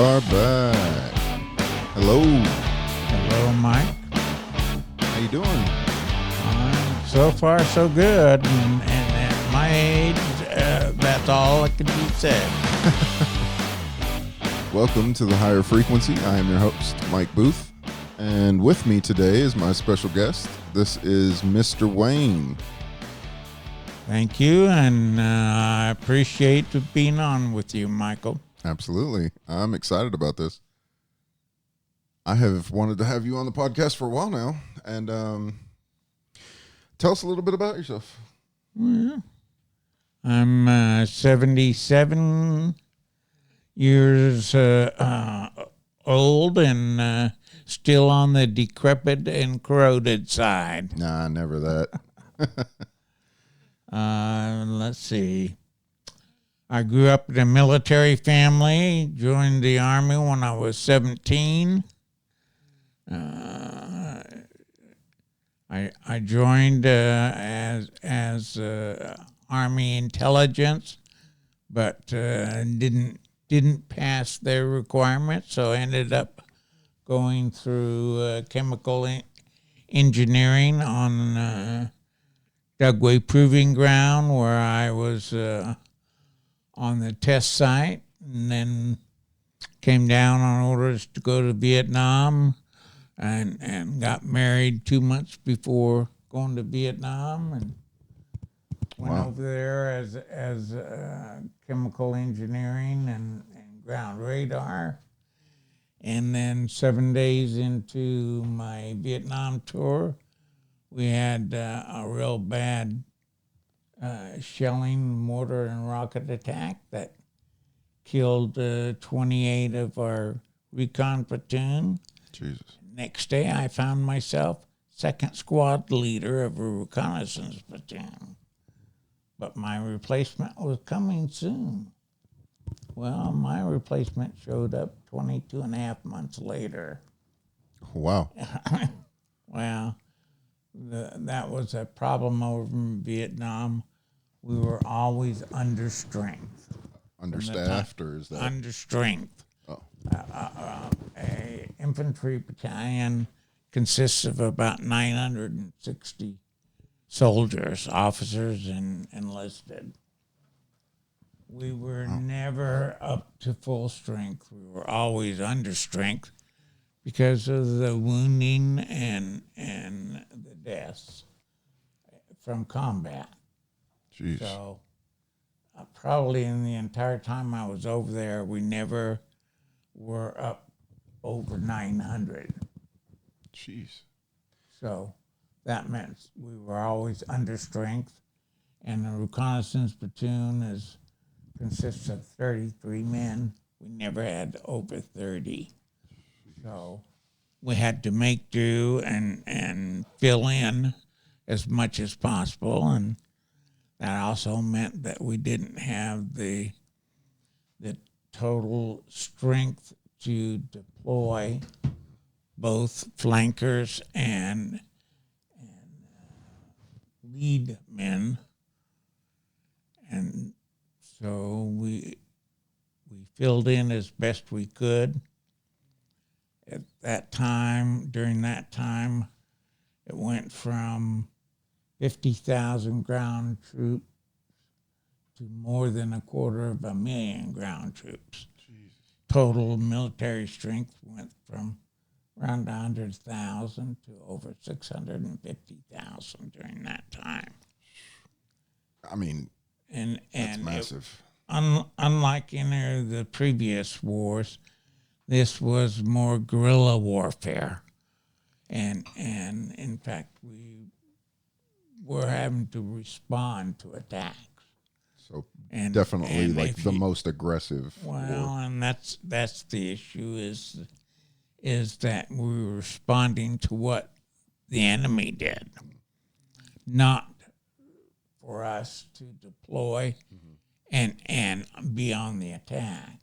are back. Hello. Hello, Mike. How you doing? So far, so good. And at my age, that's all that can be said. Welcome to the Higher Frequency. I am your host, Mike Booth. And with me today is my special guest. This is Mr. Wayne. Thank you, and I appreciate being on with you, Michael. Absolutely. I'm excited about this. I have wanted to have you on the podcast for a while now. And tell us a little bit about yourself. Well, I'm 77 years old and still on the decrepit and corroded side. Nah, never that. Let's see. I grew up in a military family, joined the Army when I was 17. I joined as Army intelligence, but didn't pass their requirements, so I ended up going through chemical engineering on Dugway Proving Ground, where I was on the test site, and then came down on orders to go to Vietnam, and got married 2 months before going to Vietnam, and went over there as chemical engineering and ground radar. And then 7 days into my Vietnam tour, we had a real bad shelling, mortar, and rocket attack that killed 28 of our recon platoon. Jesus. Next day, I found myself second squad leader of a reconnaissance platoon. But my replacement was coming soon. Well, my replacement showed up 22 and a half months later. Wow. Well, that was a problem over in Vietnam. We were always under strength. Understaffed, or is that? Under strength. Oh. A infantry battalion consists of about 960 soldiers, officers, and enlisted. We were never up to full strength. We were always under strength because of the wounding and the deaths from combat. Jeez. So probably in the entire time I was over there, we never were up over 900. Jeez. So that meant we were always under strength, and the reconnaissance platoon consists of 33 men. We never had over 30. So we had to make do and fill in as much as possible, and that also meant that we didn't have the total strength to deploy both flankers and lead men, and so we filled in as best we could. At that time, during that time, it went from 50,000 ground troops to more than 250,000 ground troops. Jesus. Total military strength went from around 100,000 to over 650,000 during that time. I mean, And that's massive. Unlike any of the previous wars, this was more guerrilla warfare, and in fact we were having to respond to attacks. So And definitely like the you, most aggressive. Well, and that's the issue is that we were responding to what the enemy did, not for us to deploy and be on the attack.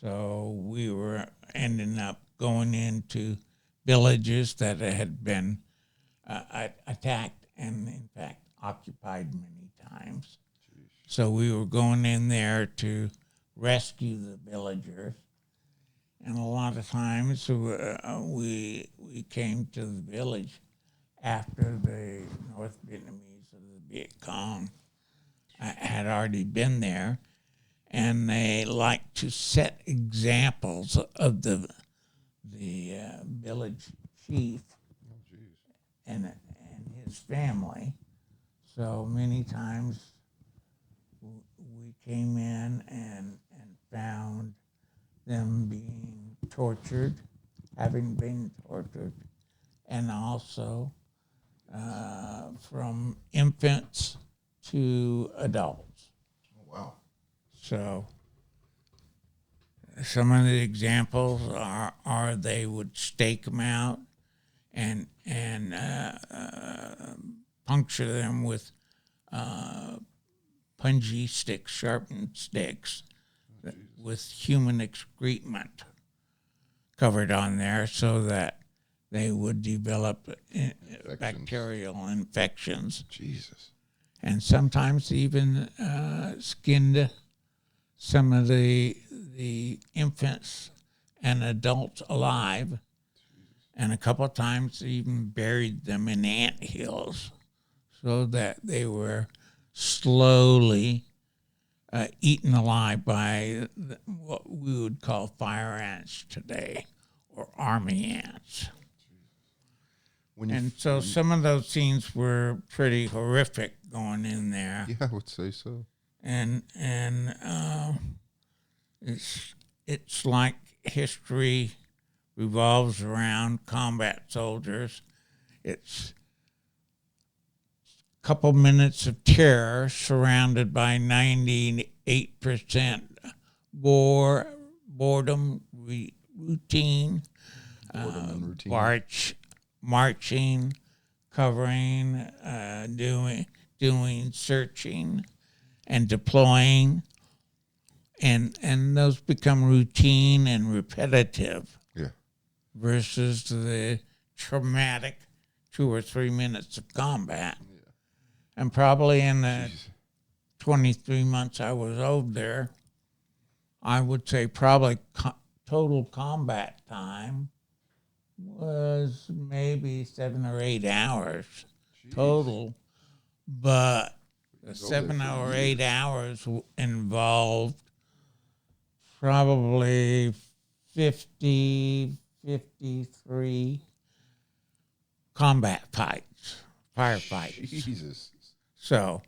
So we were ending up going into villages that had been attacked and, in fact, occupied many times. Jeez. So we were going in there to rescue the villagers And a lot of times we came to the village after the North Vietnamese of the Viet Cong had already been there, and they like to set examples of the village chief and his family. So many times we came in and found them being tortured, having been tortured, and also from infants to adults. Oh, wow. So some of the examples are they would stake them out and puncture them with pungy sticks, sharpened sticks, with human excrement covered on there, so that they would develop bacterial infections. Jesus. And sometimes even skinned some of the infants and adults alive, and a couple of times even buried them in ant hills so that they were slowly eaten alive by what we would call fire ants today, or army ants. And so some of those scenes were pretty horrific going in there. Yeah, I would say so. And it's like history revolves around combat soldiers. It's a couple minutes of terror surrounded by 98% boredom, routine, And routine. marching, covering, doing searching, and deploying, and those become routine and repetitive. Yeah. Versus the traumatic 2 or 3 minutes of combat. Yeah. And probably in the 23 months I was over there, I would say probably total combat time was maybe 7 or 8 hours total, but the 7 or 8 hours involved probably 53 combat fights, firefights. Jesus. So,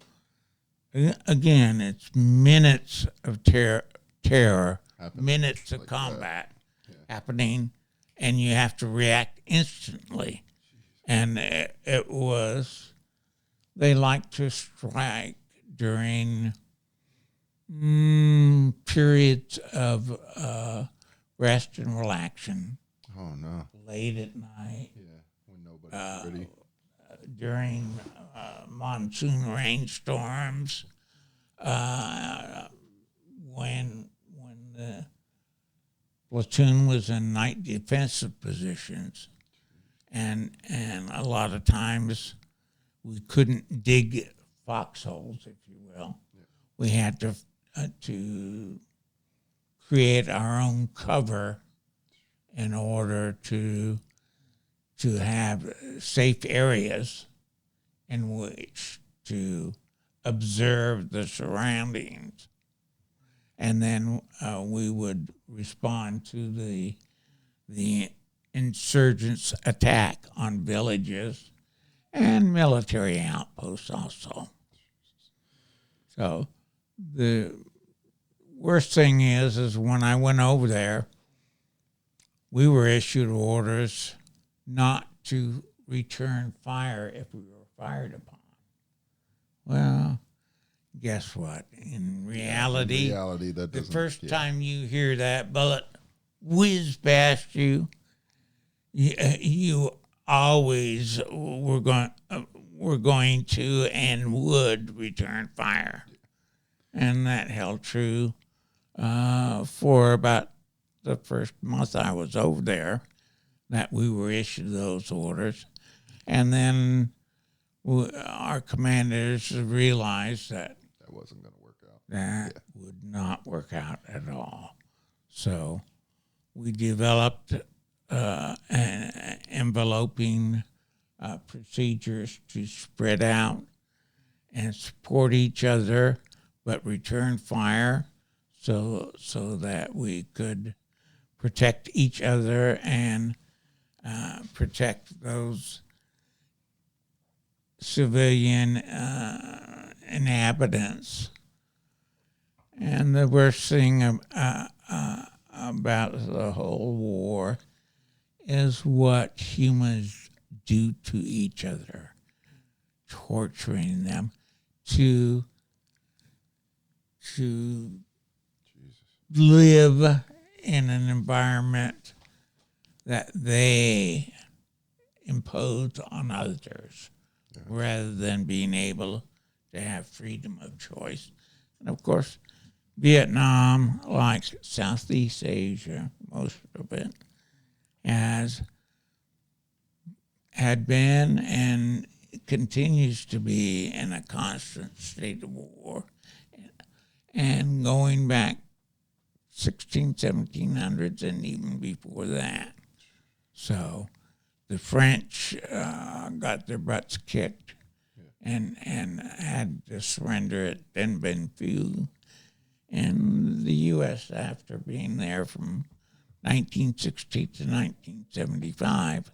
again, it's minutes of terror, minutes of combat happening, and you have to react instantly. And it was, they like to strike during periods of rest and relaxation. Oh, no. Late at night. Yeah, when nobody's ready. During monsoon rainstorms. When the platoon was in night defensive positions. And a lot of times we couldn't dig foxholes, if you will. Yeah. We had to create our own cover in order to have safe areas in which to observe the surroundings. And then we would respond to the insurgents' attack on villages and military outposts also. So the worst thing is when I went over there, we were issued orders not to return fire if we were fired upon. Well, guess what? In reality, that the first time you hear that bullet whiz past you, you always were going to and would return fire. And that held true for about the first month I was over there, that we were issued those orders. And then our commanders realized that wasn't going to work out. That would not work out at all. So we developed enveloping procedures to spread out and support each other, but return fire so that we could protect each other and protect those civilian inhabitants. And the worst thing about the whole war is what humans do to each other, torturing them to live in an environment that they impose on others, rather than being able to have freedom of choice. And of course, Vietnam, like Southeast Asia, most of it, had been and continues to be in a constant state of war. And going back 1700s and even before that. So the French got their butts kicked and had to surrender at Dien Bien Phu. And the U.S., after being there from 1960 to 1975,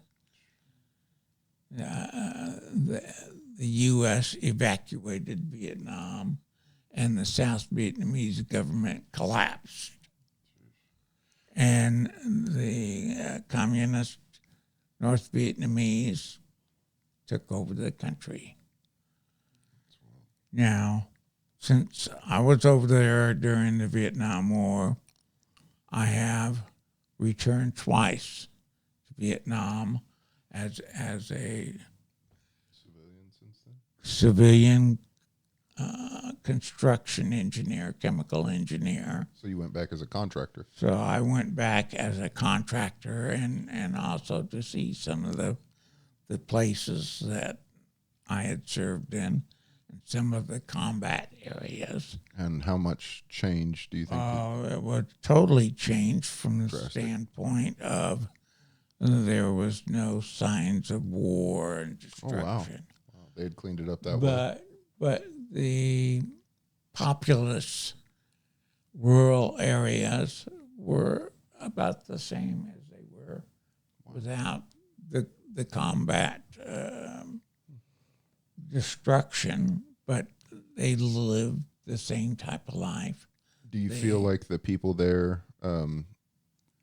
the U.S. evacuated Vietnam, and the South Vietnamese government collapsed. And the communist North Vietnamese took over the country. Now, since I was over there during the Vietnam War, I have returned twice to Vietnam as a civilian construction engineer, chemical engineer. So you went back as a contractor? So I went back as a contractor and also to see some of the places that I had served in, and some of the combat areas. And how much change do you think? It was totally changed from the Drastic. standpoint of there was no signs of war and destruction. Wow. They had cleaned it up that way. But the populous rural areas were about the same as they were without the combat destruction, but they lived the same type of life. Do you feel like the people there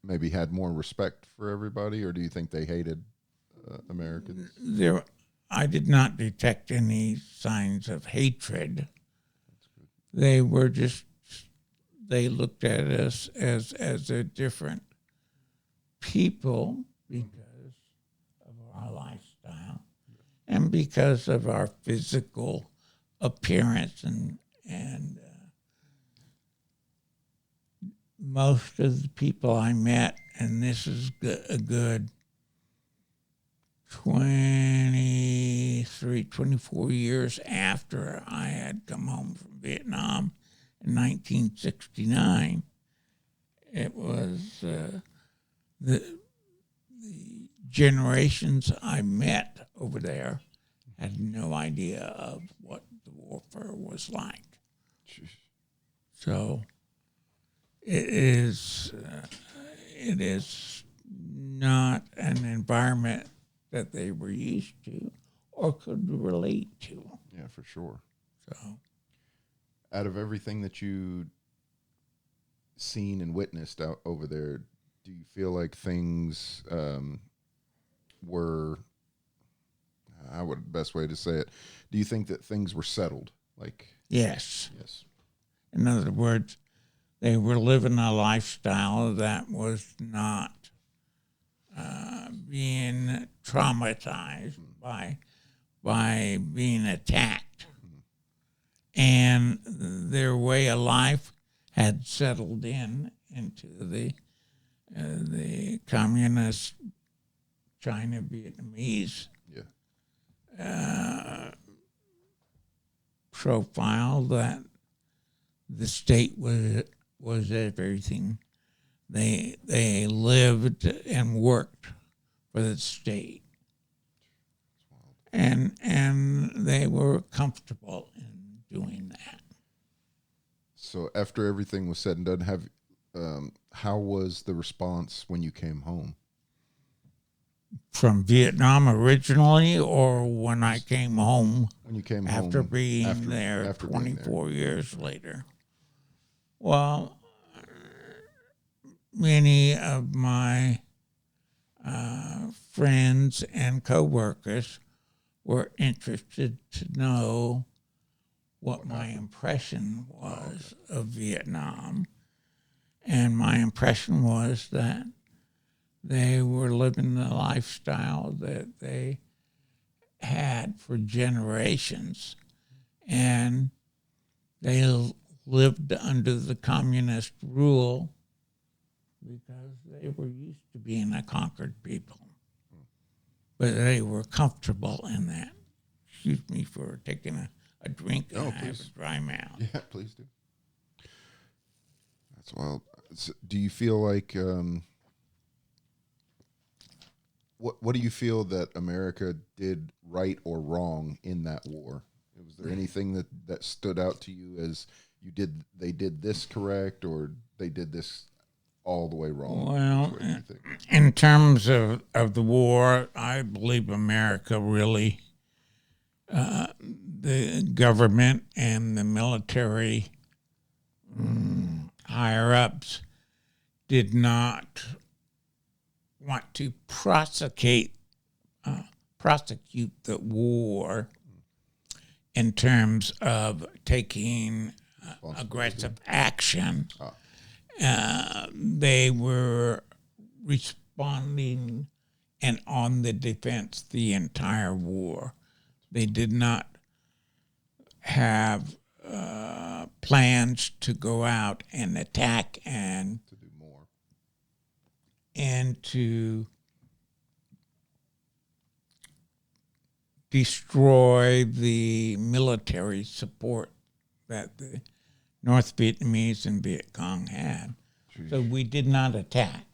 maybe had more respect for everybody, or do you think they hated Americans? I did not detect any signs of hatred. They were they looked at us as a different people because of our lifestyle and because of our physical appearance and most of the people I met, and this is a good 24 years after I had come home from Vietnam in 1969, it was the generations I met over there had no idea of what the warfare was like. So it is not an environment that they were used to or could relate to. Yeah, for sure. So, out of everything that you seen and witnessed out over there, do you feel like things were, best way to say it, do you think that things were settled? Like, yes. Yes. In other words, they were living a lifestyle that was not being traumatized by being attacked. And their way of life had settled into the communist China Vietnamese profile that the state was everything They lived and worked for the state, and they were comfortable in doing that. So after everything was said and done, how was the response when you came home? From Vietnam originally, or when I came home When you came after home being there after being 24 years later? Well, many of my friends and coworkers were interested to know what my impression was of Vietnam. And my impression was that they were living the lifestyle that they had for generations. And they lived under the communist rule because they were used to being a conquered people. But they were comfortable in that. Excuse me for taking a drink. Oh, I have please. a dry mouth. Yeah, please do. That's wild. So do you feel like what do you feel that America did right or wrong in that war? Was there anything that stood out to you as they did this correct, or they did this all the way wrong? Well, Which way do you think? in terms of the war, I believe America really, the government and the military higher-ups did not want to prosecute the war in terms of taking aggressive action. They were responding and on the defense the entire war. They did not have plans to go out and attack and To do more. and to destroy the military support that the North Vietnamese and Viet Cong had. Jeez. So we did not attack.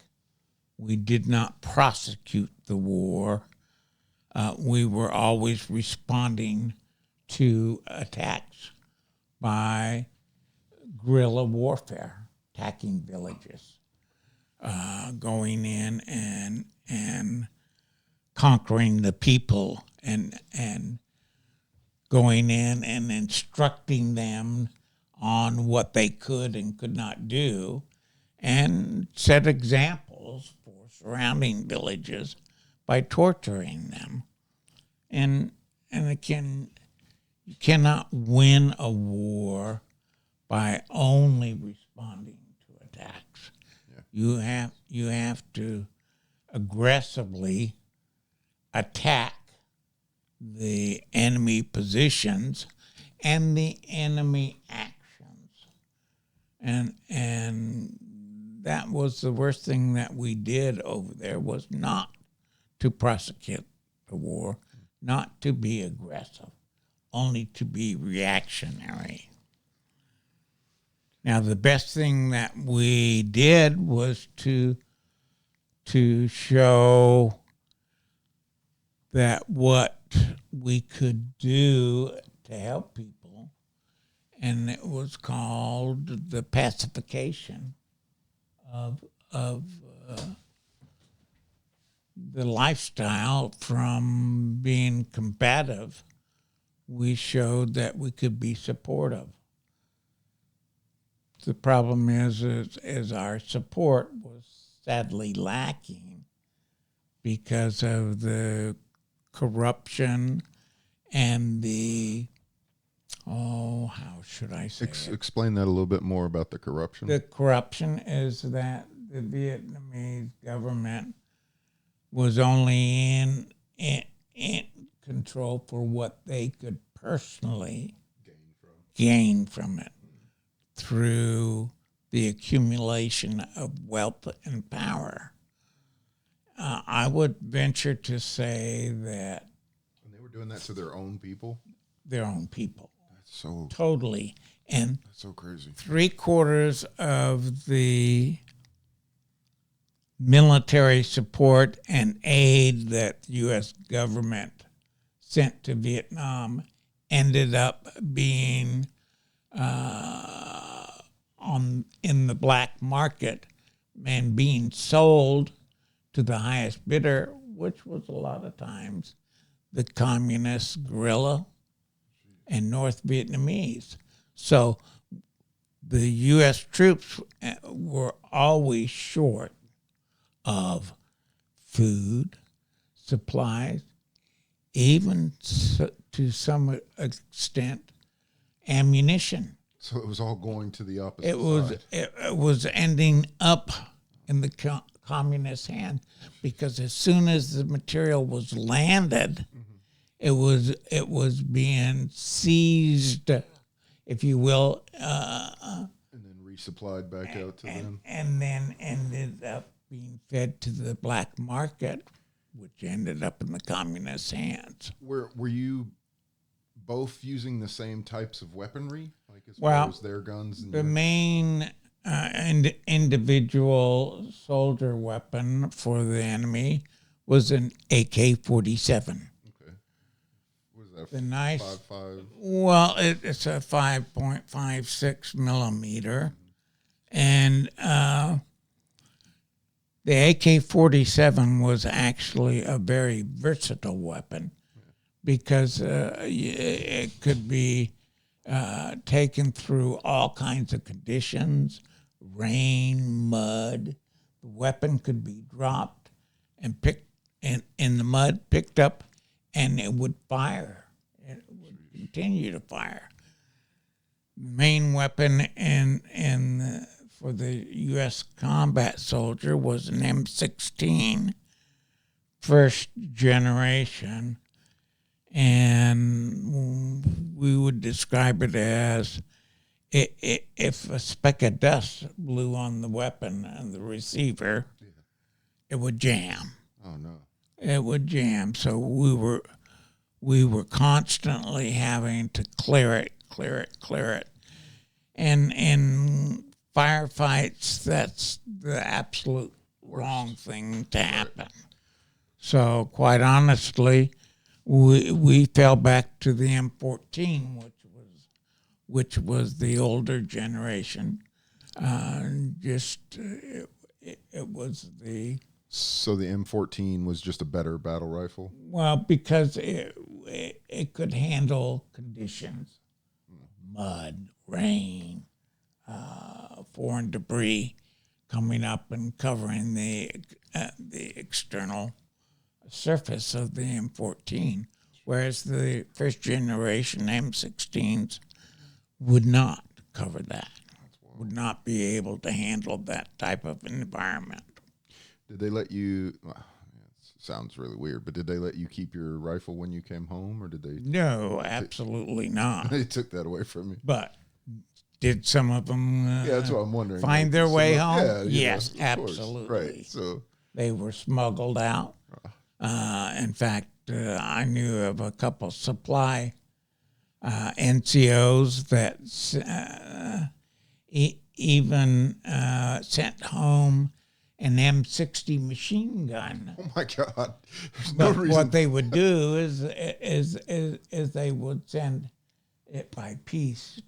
We did not prosecute the war. We were always responding to attacks by guerrilla warfare, attacking villages, going in and conquering the people and going in and instructing them on what they could and could not do, and set examples for surrounding villages by torturing them. And again, you cannot win a war by only responding to attacks. Yeah. You have to aggressively attack the enemy positions and the enemy actions. And that was the worst thing that we did over there, was not to prosecute the war, not to be aggressive, only to be reactionary. Now, the best thing that we did was to show that what we could do to help people, and it was called the pacification of the lifestyle from being combative. We showed that we could be supportive. The problem is our support was sadly lacking because of the corruption and the, how should I say it? Explain that a little bit more about the corruption. The corruption is that the Vietnamese government was only in control for what they could personally gain from it through the accumulation of wealth and power. I would venture to say that And they were doing that to their own people. their own people. That's so Totally. And that's so crazy. 3/4 of the military support and aid that the U.S. government sent to Vietnam ended up being in the black market and being sold to the highest bidder, which was a lot of times the communist guerrilla and North Vietnamese. So the U.S. troops were always short of food, supplies, even to some extent ammunition. So it was all going to the opposite side. It was ending up in the communist hand, because as soon as the material was landed, it was being seized, if you will, and then resupplied back out to them. and then ended up being fed to the black market, which ended up in the communist hands. Were you both using the same types of weaponry, like as Well, far as their guns? And the main individual soldier weapon for the enemy was an AK-47. Okay. What is that? The nice, 5.5? well, it's a 5.56 millimeter, and the AK-47 was actually a very versatile weapon, because it could be taken through all kinds of conditions, rain, mud. The weapon could be dropped and picked in the mud, picked up, and it would fire. It would continue to fire. The main weapon for the U.S. combat soldier was an M16, first generation, and we would describe it as if a speck of dust blew on the weapon and the receiver, it would jam. Oh no! It would jam. So we were constantly having to clear it, and in firefights, that's the absolute wrong thing to happen. So quite honestly, we fell back to the M14, which was the older generation. It was the... So the M14 was just a better battle rifle? Well, because it could handle conditions, mud, rain, foreign debris coming up and covering the external surface of the M14, whereas the first generation M16s would not cover that, would not be able to handle that type of environment. Did they let you, it sounds really weird, but did they let you keep your rifle when you came home, or did they? No, absolutely not. They took that away from you. But did some of them that's what I'm wondering. find their way home? Yeah, yes, of absolutely. Course. Right, so. They were smuggled out. In fact, I knew of a couple supply NCOs that even sent home an M60 machine gun. Oh my God! There's But no reason. what they would do is they would send it by piece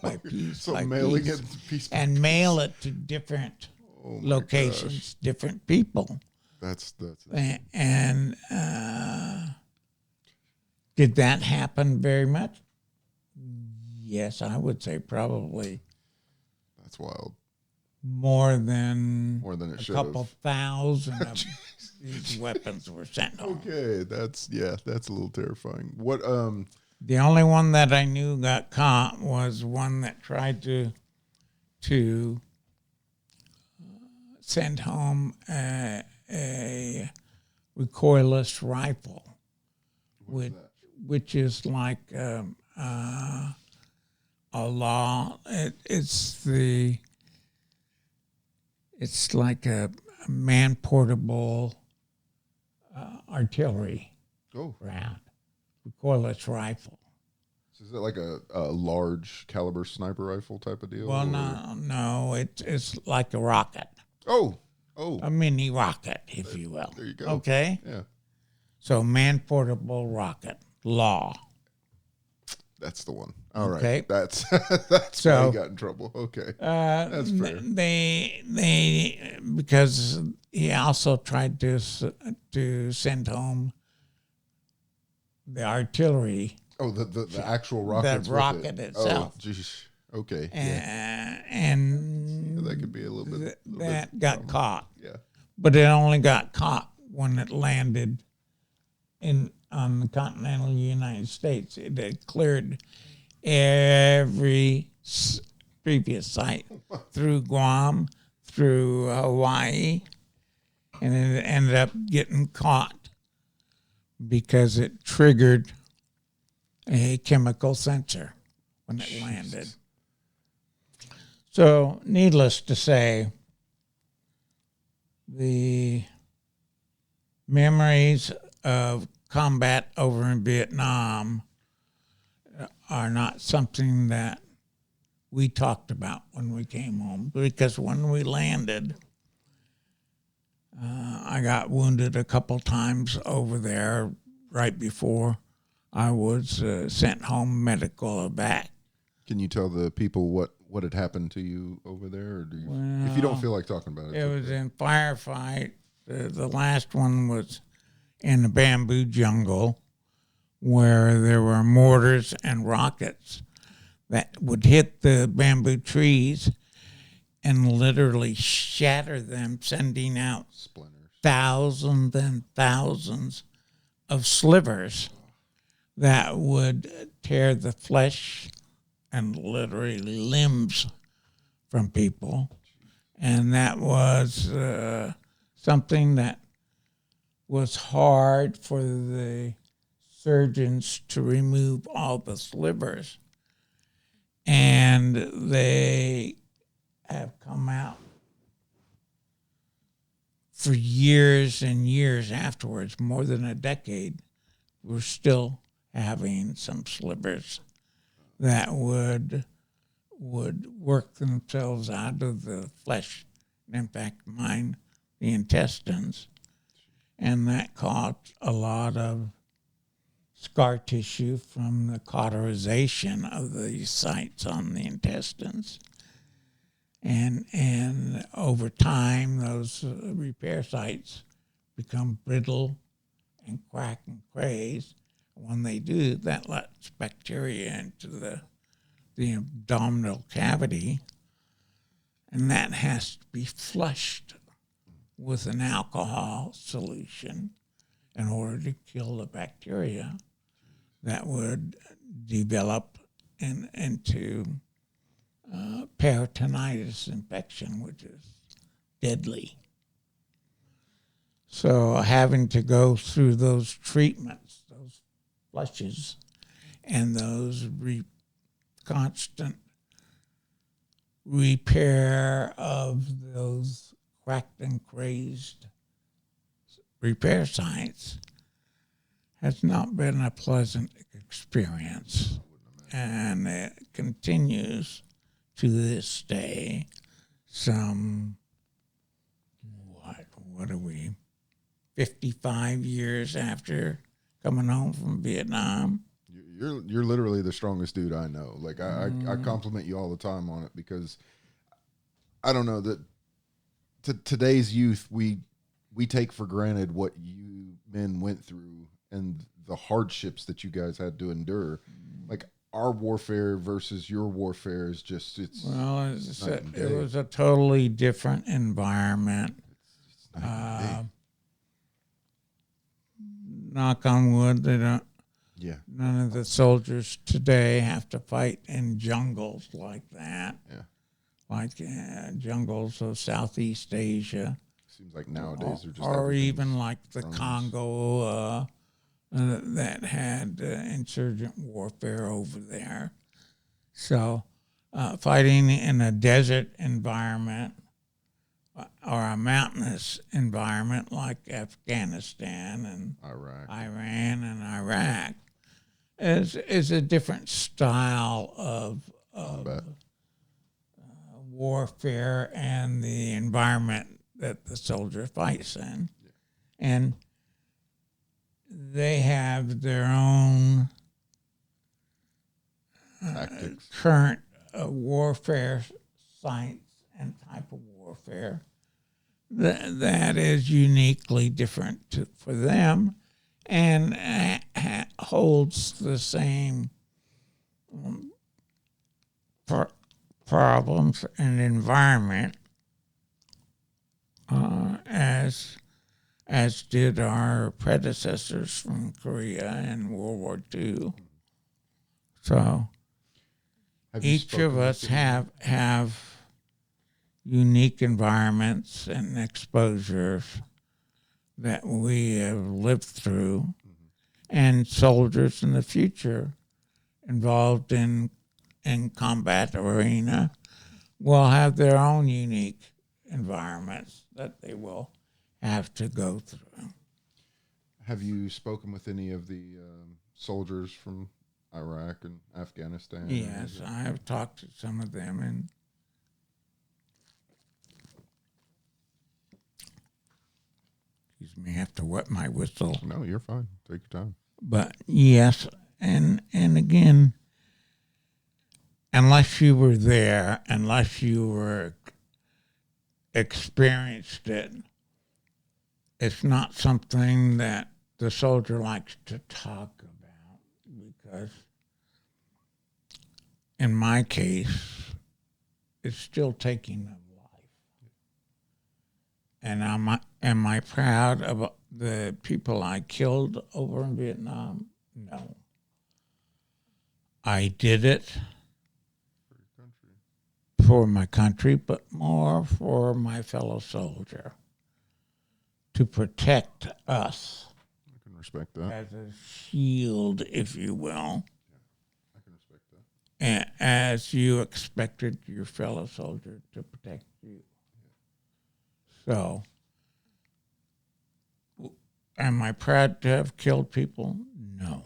by piece, so by mailing piece, it piece by and mail it to different locations, different people. That's And did that happen very much? Yes, I would say probably that's wild. more than it a should couple have. thousand of these weapons were sent home. Okay, that's a little terrifying. What The only one that I knew got caught was one that tried to send home a recoilless rifle, which is like a law. It's like a man-portable artillery round, recoilless rifle. So is it like a large caliber sniper rifle type of deal? Well, no, it's like a rocket. Oh, Oh, a mini rocket, if you will. there you go. Okay? Yeah, So man-portable rocket, law. that's the one. All right. Okay. That's that's why So he got in trouble. Okay. That's fair. They because he also tried to send home the artillery, Oh, the actual the rockets with rocket it. itself. Oh, geez. Okay. Yeah. And That could be a little bit. that got caught. Yeah. But it only got caught when it landed on the continental United States. It had cleared every previous site through Guam, through Hawaii, and it ended up getting caught because it triggered a chemical sensor when it landed. So, needless to say, the memories of combat over in Vietnam are not something that we talked about when we came home, because when we landed, I got wounded a couple times over there right before I was sent home medical evac. Can you tell the people what had happened to you over there, or do you, if you don't feel like talking about it? It was in firefight. The last one was in the bamboo jungle, where there were mortars and rockets that would hit the bamboo trees and literally shatter them, sending out Splinters. thousands and thousands of slivers that would tear the flesh and literally limbs from people. And that was something that was hard for the surgeons to remove all the slivers. And they have come out for years and years afterwards, more than a decade. We're still having some slivers that would work themselves out of the flesh, in fact, mine, the intestines. And that caused a lot of scar tissue from the cauterization of these sites on the intestines. And over time, those repair sites become brittle and crack and craze. When they do, that lets bacteria into the abdominal cavity, and that has to be flushed with an alcohol solution in order to kill the bacteria that would develop into peritonitis infection, which is deadly. So having to go through those treatments, those flushes, and those constant repair of those cracked and crazed repair sites has not been a pleasant experience. And it continues to this day. Some, what are we, 55 years after coming home from Vietnam? You're literally the strongest dude I know. Like I compliment you all the time on it, because I don't know that today's youth, we take for granted what you men went through and the hardships that you guys had to endure. Like our warfare versus your warfare is just it was a totally different environment. Knock on wood, they don't. Yeah. None of the soldiers today have to fight in jungles like that. Yeah. Like jungles of Southeast Asia. Seems like nowadays they're just or even like the drones. Congo that had insurgent warfare over there. So fighting in a desert environment or a mountainous environment like Afghanistan and Iran and Iraq is a different style of warfare, and the environment that the soldier fights in. And they have their own Tactics. current warfare science and type of warfare that is uniquely different for them and holds the same problems and environment as did our predecessors from Korea in World War II. So each of us have unique environments and exposures that we have lived through, and soldiers in the future involved in combat arena will have their own unique environments that they will have to go through. Have you spoken with any of the soldiers from Iraq and Afghanistan? Yes, I have talked to some of them, and excuse me, I have to wet my whistle. No, you're fine. Take your time. But yes, and again, unless you were there, unless you were experienced it, it's not something that the soldier likes to talk about, because in my case, it's still taking a life. And am I proud of the people I killed over in Vietnam? No. I did it for my country, but more for my fellow soldier, to protect us. I can respect that. As a shield, if you will. I can respect that. As you expected your fellow soldier to protect you. So, am I proud to have killed people? No.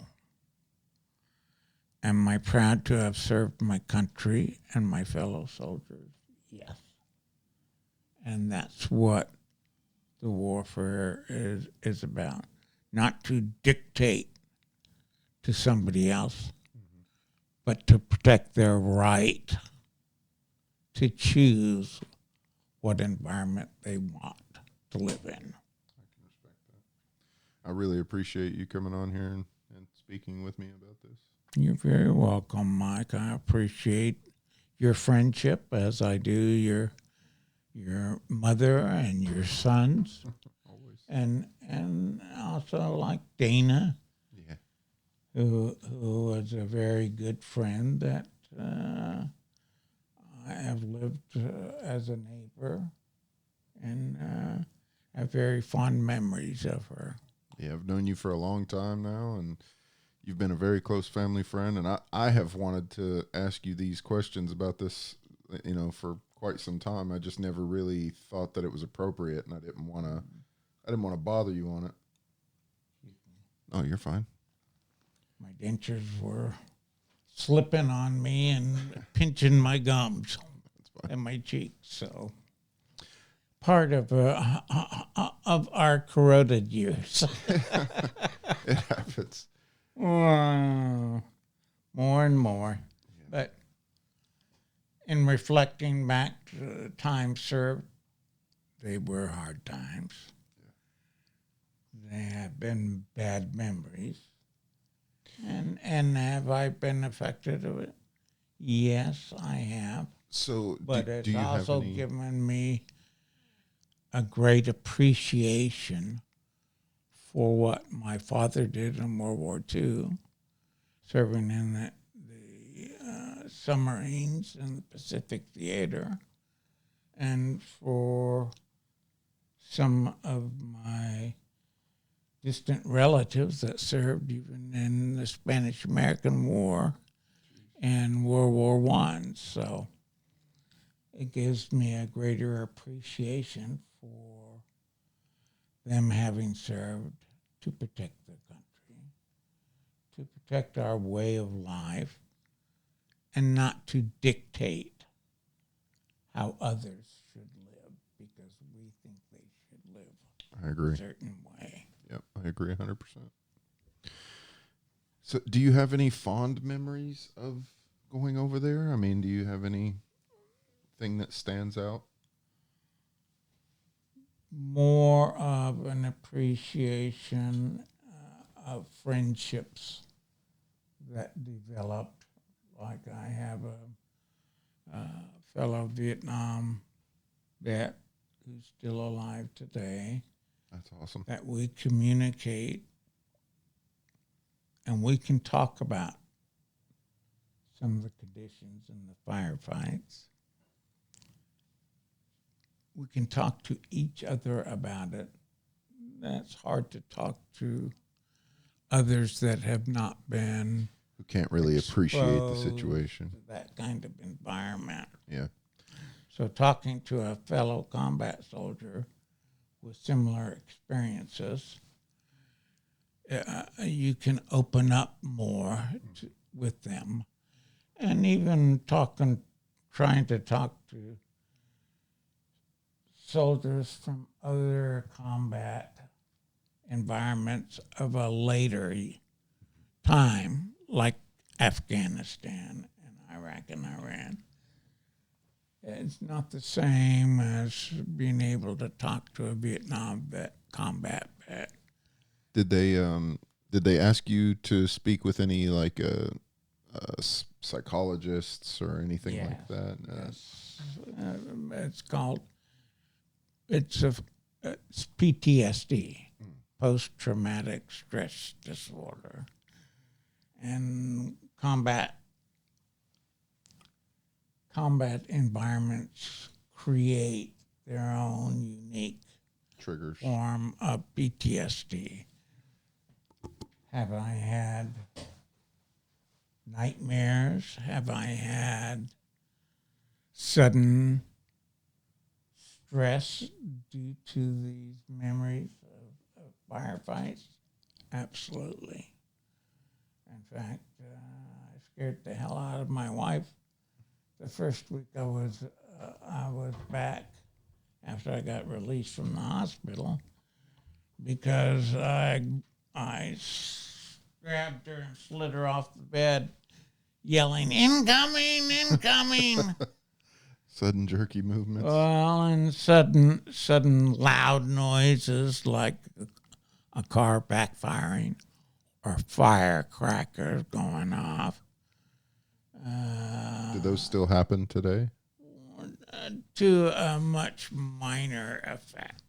Am I proud to have served my country and my fellow soldiers? Yes. And that's what the warfare is about. Not to dictate to somebody else, but to protect their right to choose what environment they want to live in. I can respect that. I really appreciate you coming on here and speaking with me about this. You're very welcome, Mike. I appreciate your friendship, as I do your mother and your sons. Always. And also like Dana, Yeah. who was a very good friend that I have lived as a neighbor, and have very fond memories of her. Yeah, I've known you for a long time now, and you've been a very close family friend. And I have wanted to ask you these questions about this, for quite some time. I just never really thought that it was appropriate, and I didn't want to bother you on it. Oh, you're fine. My dentures were slipping on me and pinching my gums and my cheeks. So part of our corroded years. It happens. More and more. Yeah. But in reflecting back to the time served, they were hard times. Yeah. They have been bad memories. And have I been affected of it? Yes, I have. So, But do it's you have also any? given me a great appreciation for what my father did in World War II, serving in the submarines in the Pacific Theater, and for some of my distant relatives that served even in the Spanish-American War and World War I. So it gives me a greater appreciation for them having served to protect the country, to protect our way of life, and not to dictate how others should live, because we think live I agree. a certain way. Yep, I agree 100%. So, do you have any fond memories of going over there? I mean, do you have anything that stands out? More of an appreciation of friendships that developed. Like I have a fellow Vietnam vet who's still alive today That's awesome. that we communicate and we can talk about some of the conditions in the firefights. We can talk to each other about it. That's hard to talk to others that have not been Who can't really appreciate the exposed situation. to that kind of environment. Yeah. So talking to a fellow combat soldier with similar experiences, you can open up more with them. And even trying to talk to soldiers from other combat environments of a later time, like Afghanistan and Iraq and Iran. It's not the same as being able to talk to a Vietnam vet, combat vet. Did they ask you to speak with any like psychologists or anything like that? Yes. It's PTSD, post-traumatic stress disorder, and combat environments create their own unique Triggers. form of PTSD. Have I had nightmares? Have I had sudden stress due to these memories of firefights? Absolutely. In fact, I scared the hell out of my wife the first week I was back after I got released from the hospital because I grabbed her and slid her off the bed, yelling, "Incoming, incoming!" Sudden jerky movements. Well, and sudden loud noises like a car backfiring or firecrackers going off. Do those still happen today? To a much minor effect.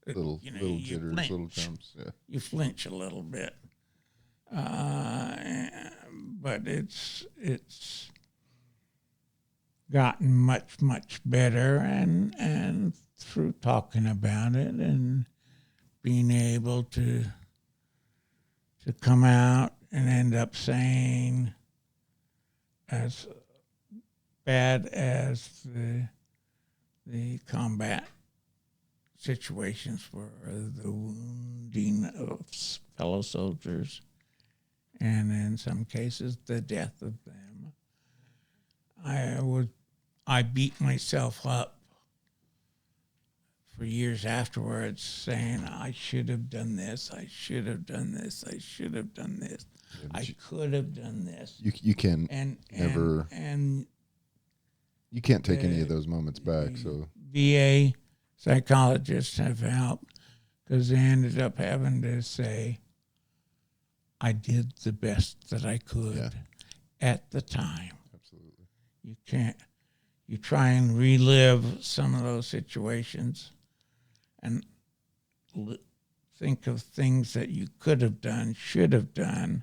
Little jitters, flinch. little jumps. Yeah. You flinch a little bit, but it's gotten much better, and through talking about it and being able to come out and end up saying, as bad as the combat situations were, the wounding of fellow soldiers, and in some cases the death of them, I beat myself up for years afterwards, saying I should have done this, I should have done this, I should have done this, I could have done this. You can never, and you can't take any of those moments back. So VA psychologists have helped because they ended up having to say, I did the best that I could at the time. Absolutely. You try and relive some of those situations and think of things that you could have done, should have done,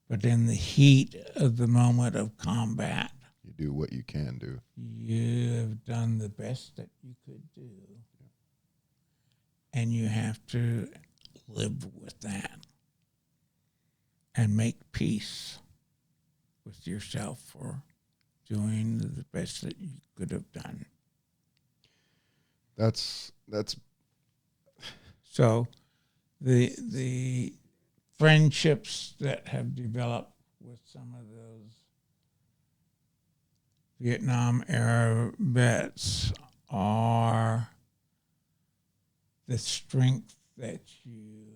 but in the heat of the moment of combat, you do what you can do. you have done the best that you could do. And you have to live with that and make peace with yourself for doing the best that you could have done. That's So the friendships that have developed with some of those Vietnam era vets are the strength that you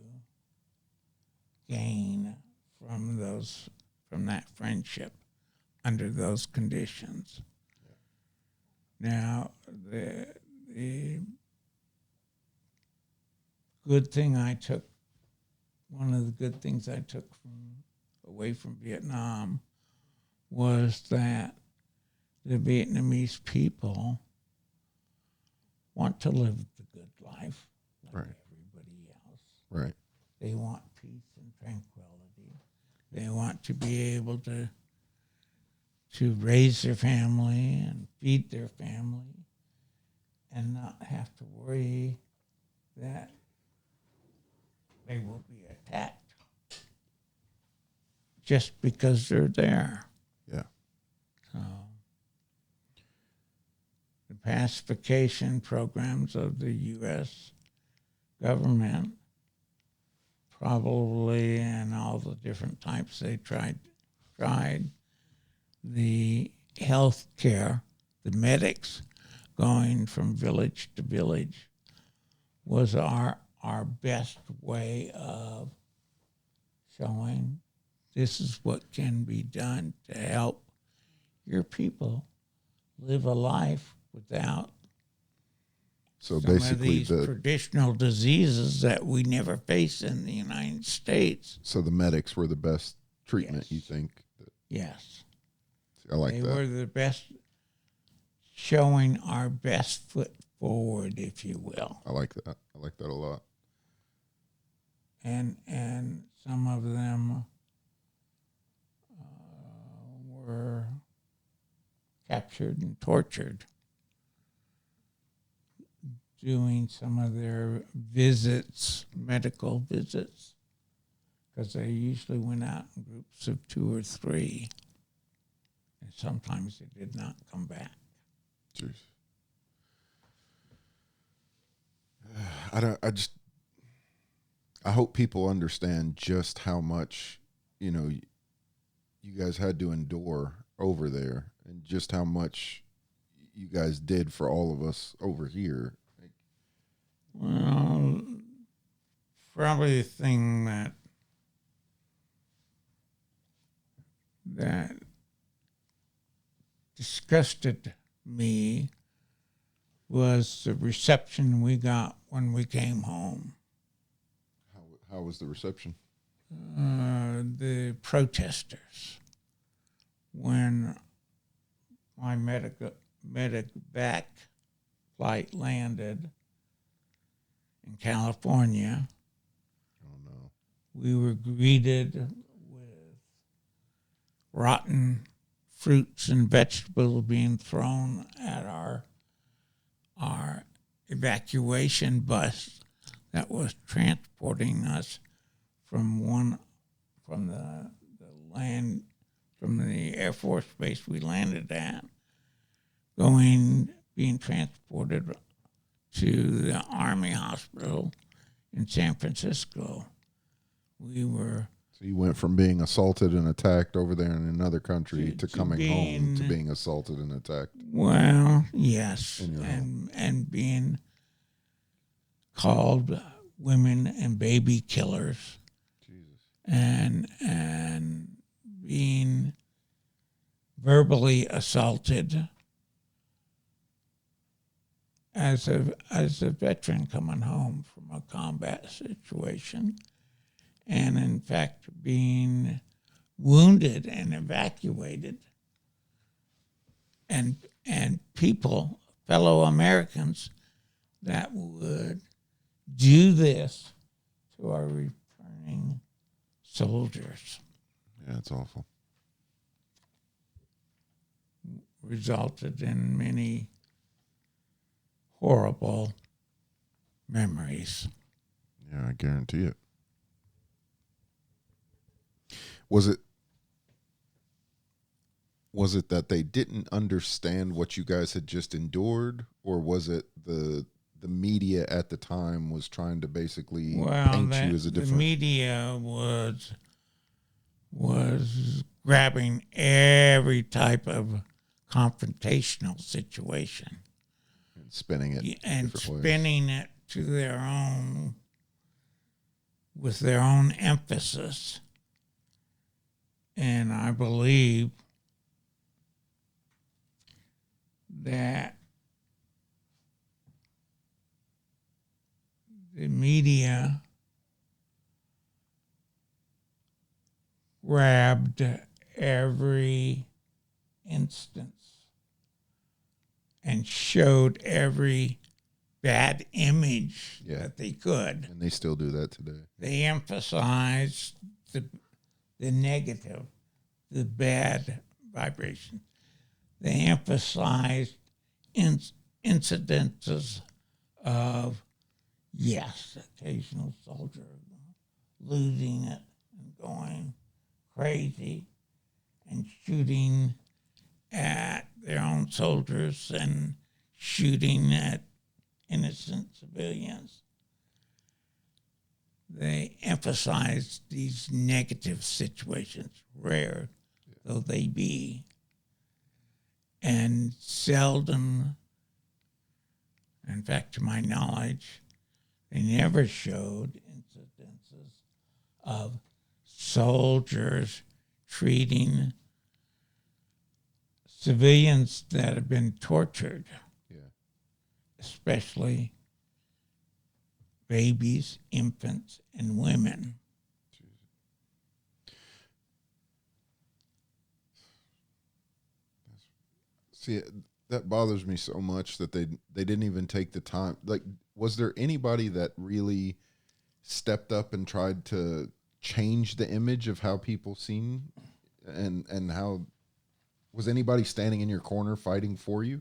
gain from that friendship under those conditions. Now, the good thing I took, one of the good things I took away from Vietnam was that the Vietnamese people want to live the good life like Right. everybody else. Right. They want peace and tranquility. They want to be able to raise their family and feed their family and not have to worry that they will be attacked just because they're there. Yeah. So the pacification programs of the U.S. government, probably, and all the different types they tried, the health care, the medics going from village to village was our best way of showing this is what can be done to help your people live a life without So some of basically, these traditional diseases that we never face in the United States. so the medics were the best treatment, Yes. you think? Yes. I like They that. were the best, showing our best foot forward, if you will. I like that. I like that a lot. And some of them were captured and tortured doing some of their visits, medical visits, because they usually went out in groups of 2 or 3, and sometimes they did not come back. Jeez. I hope people understand just how much, you guys had to endure over there and just how much you guys did for all of us over here. Well, probably the thing that disgusted me was the reception we got when we came home. How was the reception? The protesters, when my medevac flight landed in California, Oh, no. we were greeted with rotten fruits and vegetables being thrown at our evacuation bus that was transporting us from the Air Force base we landed at, being transported to the Army Hospital in San Francisco. So you went from being assaulted and attacked over there in another country to coming home to being assaulted and attacked. Well, yes, In your home. and being called women and baby killers, Jesus. and being verbally assaulted as a veteran coming home from a combat situation, and in fact being wounded and evacuated, and people, fellow Americans, that would do this to our returning soldiers, Yeah, it's awful. resulted in many horrible memories. Yeah, I guarantee it. Was it that they didn't understand what you guys had just endured, or was it the media at the time was trying to basically paint you as a The different? media was grabbing every type of confrontational situation And spinning it and different ways. spinning it to their own, with their own emphasis. And I believe that the media grabbed every instance and showed every bad image that they could. And they still do that today. They emphasized the negative, the bad vibration. They emphasized incidences of, yes, occasional soldier losing it and going crazy and shooting at their own soldiers and shooting at innocent civilians. They emphasized these negative situations, rare though they be, and seldom, in fact, to my knowledge, they never showed incidences of soldiers treating civilians that have been tortured, especially babies, infants, and women. See, that bothers me so much that they didn't even take the time. Like, was there anybody that really stepped up and tried to change the image of how people seen, and how, was anybody standing in your corner fighting for you?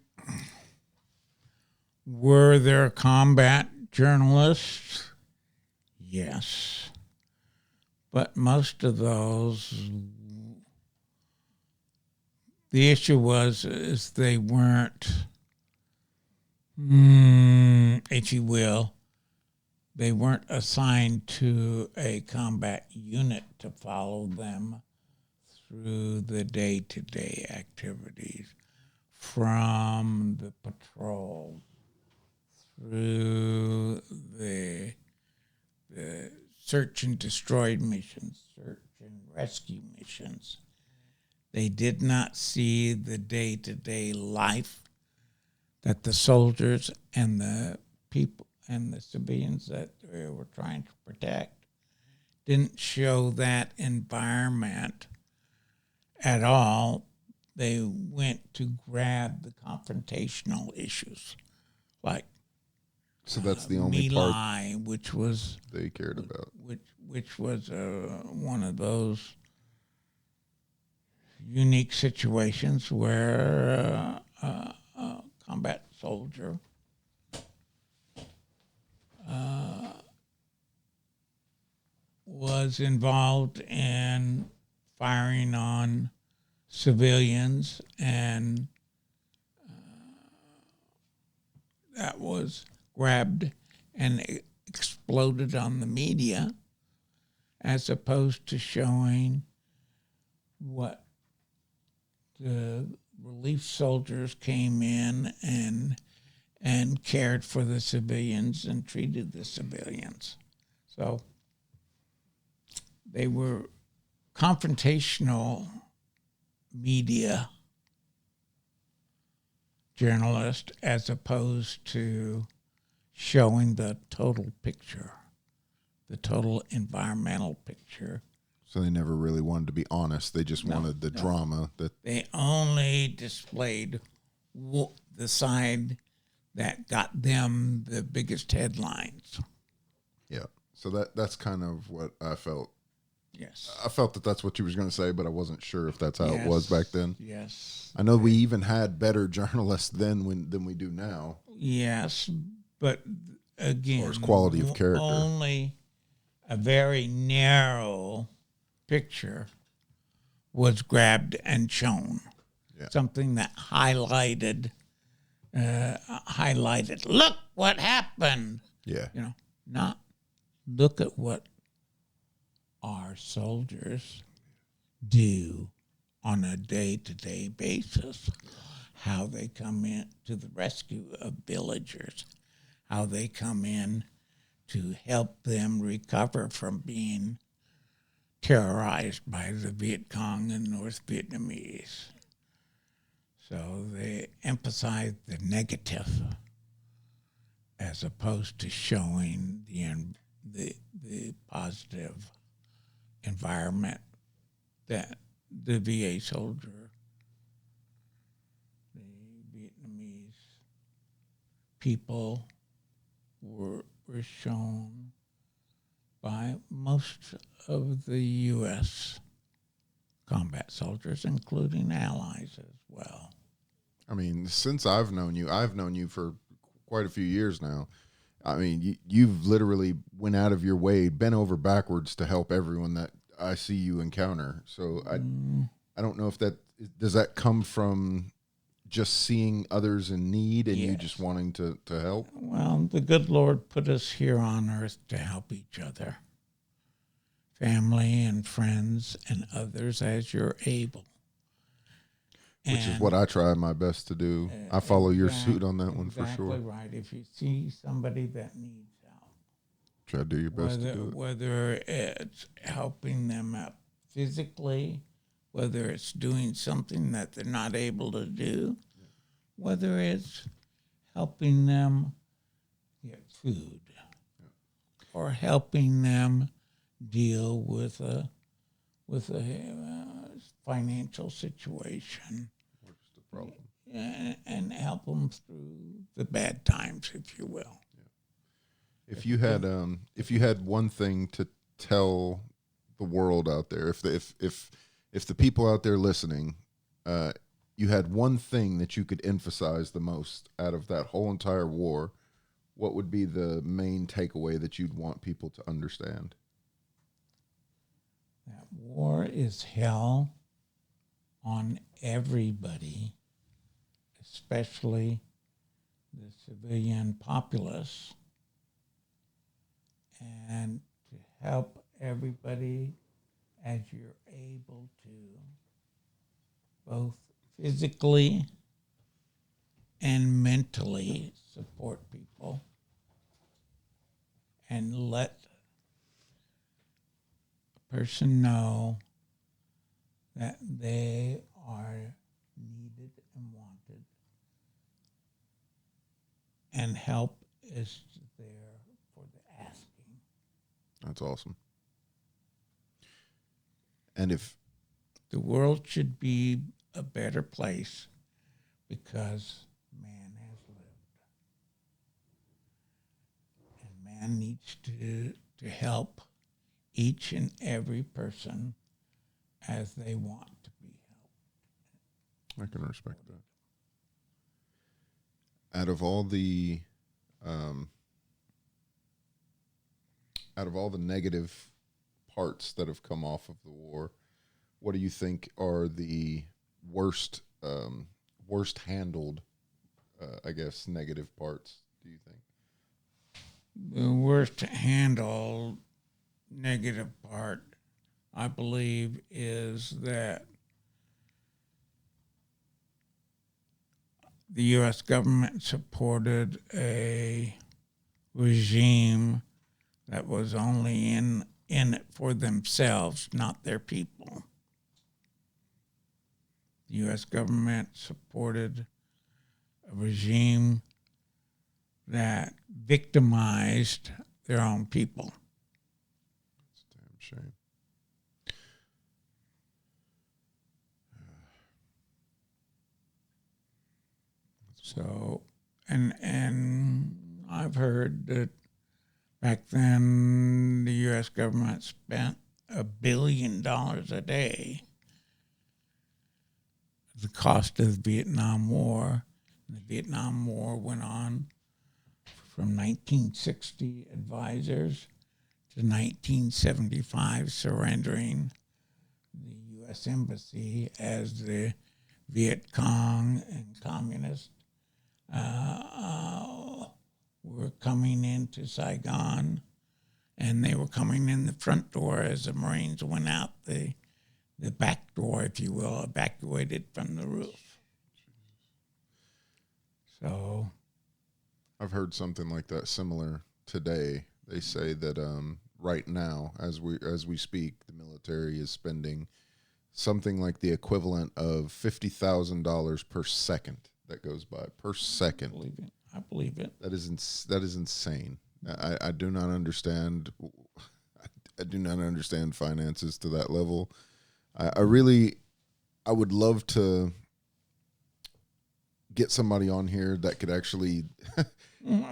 Were there combat journalists? Yes. But most of those, the issue is they weren't, if you will, they weren't assigned to a combat unit to follow them through the day-to-day activities, from the patrols, through the search and destroy missions, search and rescue missions. They did not see the day-to-day life that the soldiers and the people and the civilians that they were trying to protect. Didn't show that environment at all. They went to grab the confrontational issues, like so that's the only My part which was they cared about. Which was one of those unique situations where a combat soldier was involved in firing on civilians, and that was grabbed and exploded on the media, as opposed to showing what the relief soldiers came in and cared for the civilians and treated the civilians. So they were confrontational media journalists, as opposed to showing the total picture, the total environmental picture. So they never really wanted to be honest. They just wanted the drama. That they only displayed the side that got them the biggest headlines. Yeah. So that's kind of what I felt. Yes. I felt that that's what you was going to say, but I wasn't sure if that's how it was back then. Yes. I know we even had better journalists then than we do now. Yes, but again, as far as quality of character, only a very narrow picture was grabbed and shown. Yeah. Something that highlighted, look what happened. Yeah. Not look at what our soldiers do on a day-to-day basis, how they come in to the rescue of villagers, how they come in to help them recover from being terrorized by the Viet Cong and North Vietnamese. So they emphasize the negative as opposed to showing the positive environment that the VA soldier, the Vietnamese people were shown by most of the U.S. combat soldiers, including allies as well. I mean, since I've known you for quite a few years now. I mean, you've literally went out of your way, bent over backwards to help everyone that I see you encounter. So I don't know if does that come from just seeing others in need and you just wanting to help? Well, the good Lord put us here on earth to help each other, family and friends and others as you're able. Which is what I try my best to do. I follow your suit on that one for sure. Exactly right. If you see somebody that needs help, try to do your best to do it. Whether it's helping them out physically, whether it's doing something that they're not able to do, whether it's helping them get food or helping them deal with a financial situation. And help them through the bad times, if you will. If you had one thing to tell the world out there, if the people out there listening, you had one thing that you could emphasize the most out of that whole entire war, what would be the main takeaway that you'd want people to understand? That war is hell on everybody, especially the civilian populace, and to help everybody as you're able to, both physically and mentally support people and let a person know that they are needed and wanted, and help is there for the asking. That's awesome. And if the world should be a better place because man has lived, and man needs to help each and every person as they want to be helped. I can respect that. Out of all the negative parts that have come off of the war, what do you think are the worst handled, negative parts, do you think? The worst handled negative part, I believe, is that the U.S. government supported a regime that was only in it for themselves, not their people. The U.S. government supported a regime that victimized their own people. It's a damn shame. So, and I've heard that back then the U.S. government spent $1 billion a day. The cost of the Vietnam War. The Vietnam War went on from 1960 advisors to 1975 surrendering the U.S. Embassy as the Viet Cong and communists were coming into Saigon, and they were coming in the front door as the Marines went out the back door, if you will, evacuated from the roof. So I've heard something like that similar today. They say that right now, as we speak, the military is spending something like the equivalent of $50,000 per second that goes by per second. I believe it. That is insane. I do not understand. I do not understand finances to that level. I would love to get somebody on here that could actually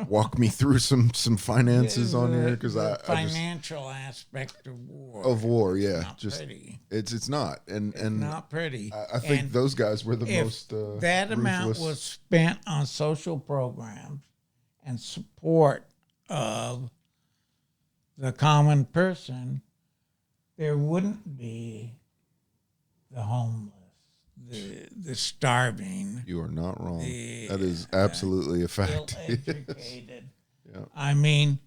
walk me through some finances on here, because the I just, financial aspect of war. yeah, Not just pretty. it's not, and Not pretty. I think And those guys were the if most that amount ruthless. was spent on social programs and support of the common person, there wouldn't be the homeless, the starving, You are not wrong. the That is absolutely a fact. ill-educated. Yeah. I mean,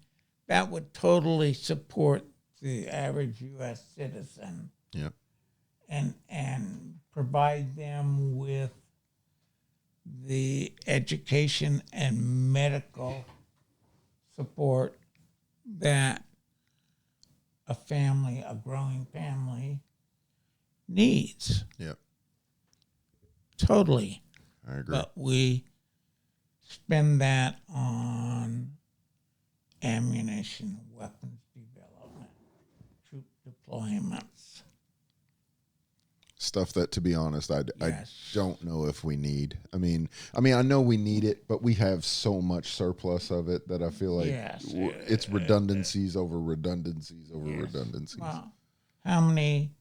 that would totally support the average U.S. citizen Yeah. and provide them with the education and medical support that a growing family needs. Yeah. Totally. I agree. But we spend that on ammunition, weapons development, troop deployments. Stuff that, to be honest, I Yes. don't know if we need. I mean, I know we need it, but we have so much surplus of it that I feel like Yes. it's redundancies over redundancies over Yes. redundancies. Well, how many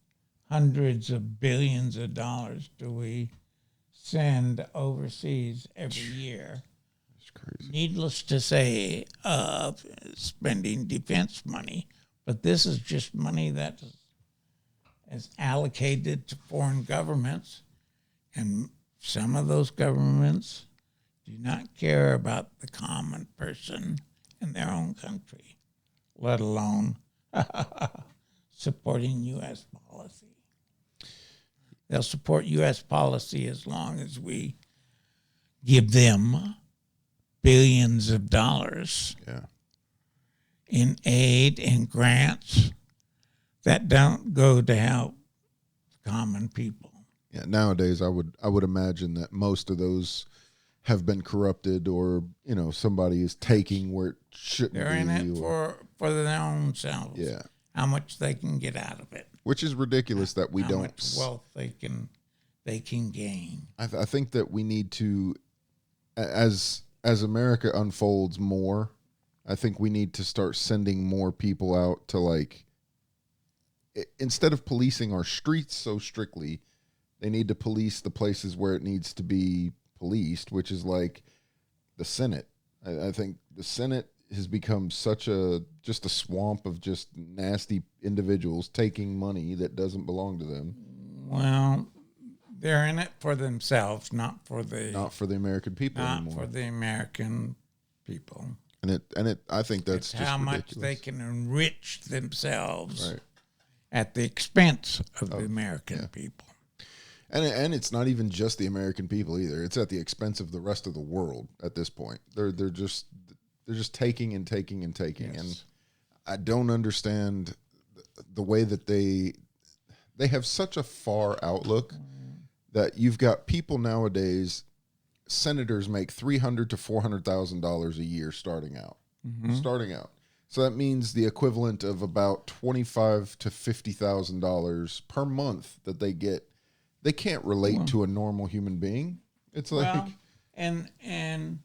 hundreds of billions of dollars do we send overseas every year? It's crazy. Needless to say, spending defense money, but this is just money that is allocated to foreign governments, and some of those governments do not care about the common person in their own country, let alone supporting U.S. policy. They'll support U.S. policy as long as we give them billions of dollars Yeah. in aid and grants that don't go to help common people. Yeah. Nowadays, I would imagine that most of those have been corrupted, or somebody is taking where it shouldn't They're be. in it for their own selves. Yeah. How much they can get out of it. Which is ridiculous that we how don't. much wealth they can gain. I think that we need to, as America unfolds more, I think we need to start sending more people out to, instead of policing our streets so strictly, they need to police the places where it needs to be policed, which is like the Senate. I think the Senate has become just a swamp of just nasty individuals taking money that doesn't belong to them. Well, they're in it for themselves, not for the American people not anymore. for the American people. And I think that's It's just how ridiculous. much they can enrich themselves Right. at the expense of the American people. And it's not even just the American people either. It's at the expense of the rest of the world at this point. They're just taking and taking and taking. Yes. And I don't understand the way that they have such a far outlook that you've got people nowadays. Senators make $300,000 to $400,000 a year starting out. So that means the equivalent of about $25,000 to $50,000 per month that they get. They can't relate to a normal human being. It's like, Well, and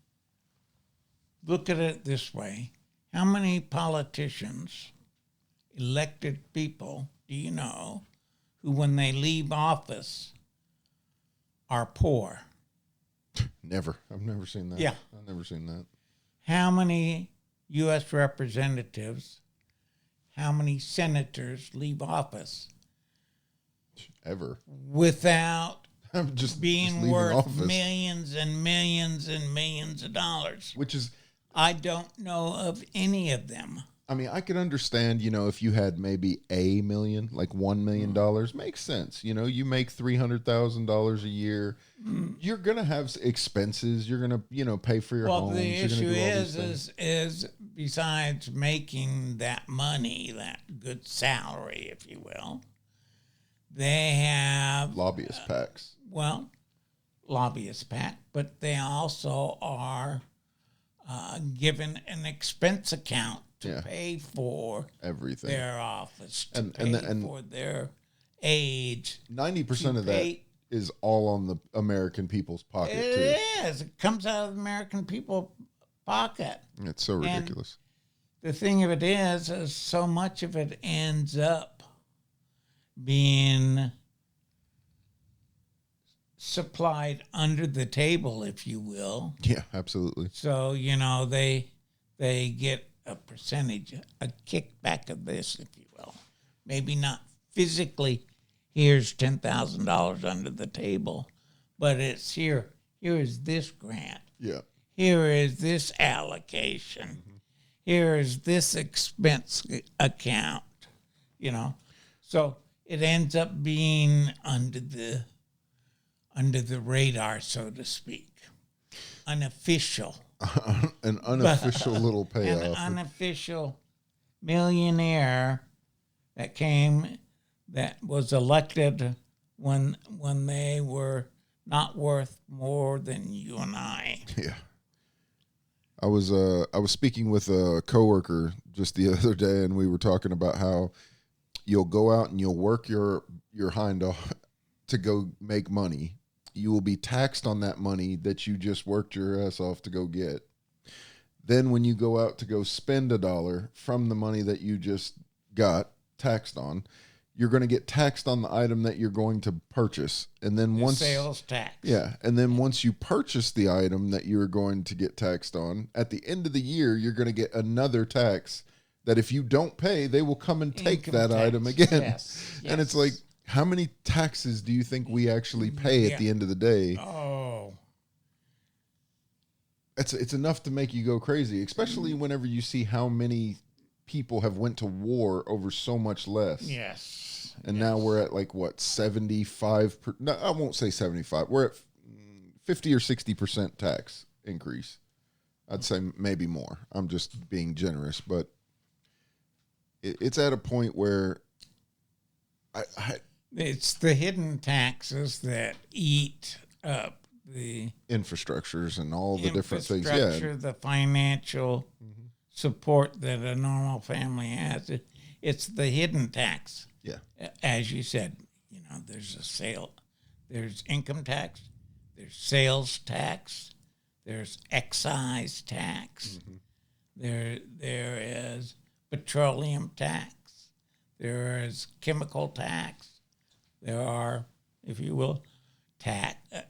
look at it this way: how many politicians, elected people, do you know, who when they leave office are poor? never. I've never seen that. Yeah. I've never seen that. How many U.S. representatives, how many senators leave office Ever. without I'm just being leaving worth office. millions and millions and millions of dollars? Which is, I don't know of any of them. I mean, I could understand, if you had maybe a million, like $1 million, makes sense. You make $300,000 a year. You're gonna have expenses. You're gonna, pay for your Well, the homes. You're gonna issue do all these things. is besides making that money, that good salary, if you will, they have Lobbyist packs. well, lobbyist pack, but they also are given an expense account to pay for Everything. their office, to And pay for their age. 90% of that is all on the American people's pocket too. It is. It comes out of the American people pocket. It's so ridiculous. And the thing of it is so much of it ends up being supplied under the table, if you will. Yeah, absolutely. So, they get a percentage, a kickback of this, if you will. Maybe not physically, here's $10,000 under the table, but it's here is this grant. Yeah. Here is this allocation. Mm-hmm. Here is this expense account, So it ends up being under the radar, so to speak. Unofficial. An unofficial little payoff. An unofficial millionaire that was elected when they were not worth more than you and I. Yeah. I was speaking with a coworker just the other day, and we were talking about how you'll go out and you'll work your hind off to go make money. You will be taxed on that money that you just worked your ass off to go get. Then when you go out to go spend $1 from the money that you just got taxed on, you're going to get taxed on the item that you're going to purchase. And then once sales tax. Yeah. And then once you purchase the item that you're going to get taxed on, at the end of the year, you're going to get another tax that if you don't pay, they will come and take Income that tax. item again. Yes. And it's like, how many taxes do you think we actually pay at the end of the day? Oh. It's enough to make you go crazy, especially whenever you see how many people have went to war over so much less. Yes. And now we're at 75 no, I won't say 75. We're at 50 or 60% tax increase. I'd say maybe more. I'm just being generous, but it's at a point where it's the hidden taxes that eat up the infrastructures and all the different things. Yeah, the financial support that a normal family has. It's the hidden tax. Yeah, as you said, there's income tax, there's sales tax, there's excise tax, there is petroleum tax, there is chemical tax, there are, if you will,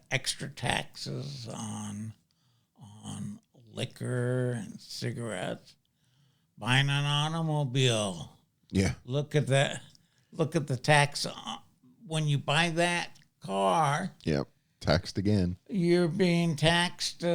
extra taxes on liquor and cigarettes, buying an automobile. Yeah. Look at that. Look at the tax when you buy that car. Yep. Taxed again. You're being taxed 8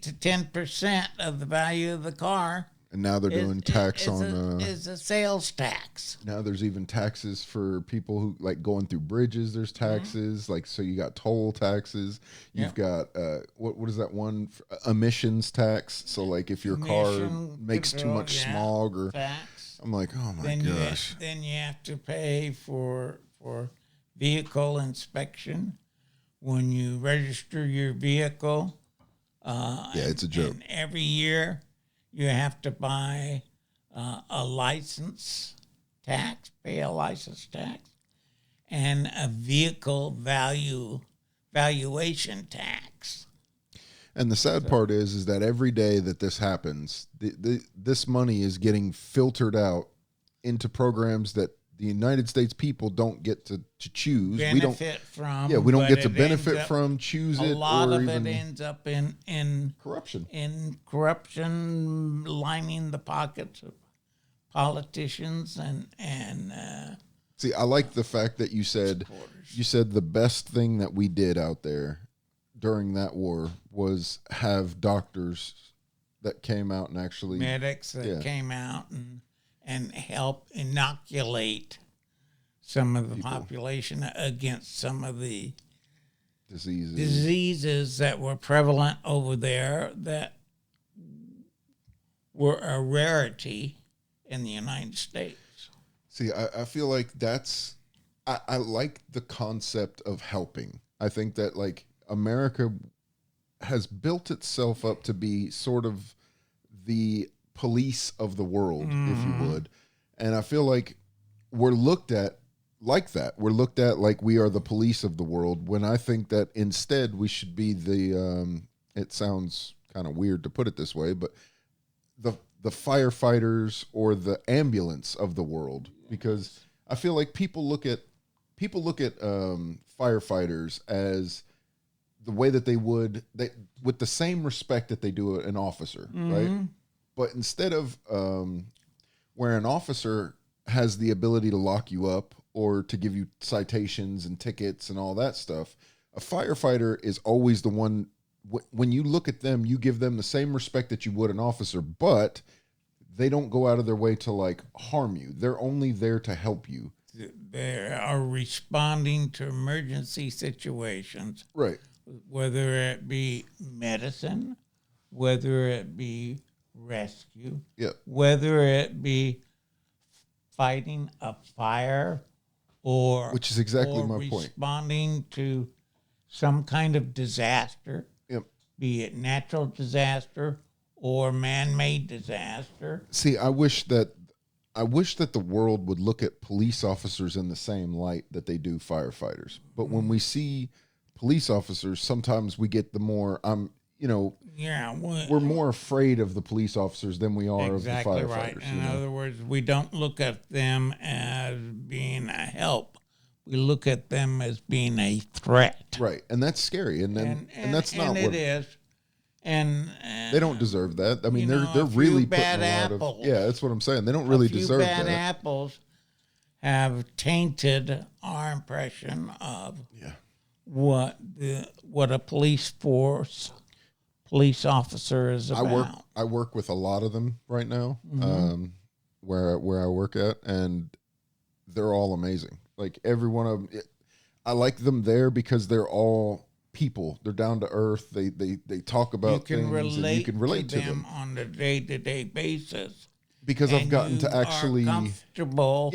to 10% of the value of the car. And now they're doing tax on is a sales tax. Now there's even taxes for people who going through bridges. There's taxes so you got toll taxes. You've got what is that one emissions tax? So if your car makes too much smog or tax. I'm like, oh my gosh. Then you have to pay for vehicle inspection when you register your vehicle. It's a joke. And every year you have to buy a license tax, pay a license tax, and a vehicle valuation tax. And the sad part is that every day that this happens, this money is getting filtered out into programs that the United States people don't get to choose. We don't get to benefit from, choose it. A lot of it ends up in corruption. In corruption, lining the pockets of politicians and see, I like the fact that you said the best thing that we did out there during that war was have doctors that came out and actually medics that yeah. came out and helped inoculate some of the population against some of the diseases that were prevalent over there that were a rarity in the United States. See, I feel like that's, I like the concept of helping. I think that like America has built itself up to be sort of the police of the world, if you would. And I feel like we're looked at like that. We're looked at like we are the police of the world, when I think that instead we should be the, it sounds kind of weird to put it this way, but the firefighters or the ambulance of the world, because I feel like people look at firefighters as the way that they with the same respect that they do an officer, right? But instead of where an officer has the ability to lock you up or to give you citations and tickets and all that stuff, a firefighter is always the one. When you look at them, you give them the same respect that you would an officer, but they don't go out of their way to like harm you. They're only there to help you. They are responding to emergency situations, Right? whether it be medicine, whether it be rescue, whether it be fighting a fire, or which is exactly my point. Responding to some kind of disaster. Be it natural disaster or man-made disaster. See, I wish that the world would look at police officers in the same light that they do firefighters. But when we see police officers, sometimes we get the more we're more afraid of the police officers than we are of the firefighters. Right. In other words, we don't look at them as being a help. We look at them as being a threat. Right. And that's scary. And that's not what it is. And they don't deserve that. I mean, they're really putting a lot of, that's what I'm saying. They don't really deserve that. Bad apples have tainted our impression of what a police officer is about. I work with a lot of them right now, where I work at, and they're all amazing. Like every one of them, I like them there because they're all people. They're down to earth. They talk about things, and you can relate to them on a day-to-day basis. Because I've gotten to actually comfortable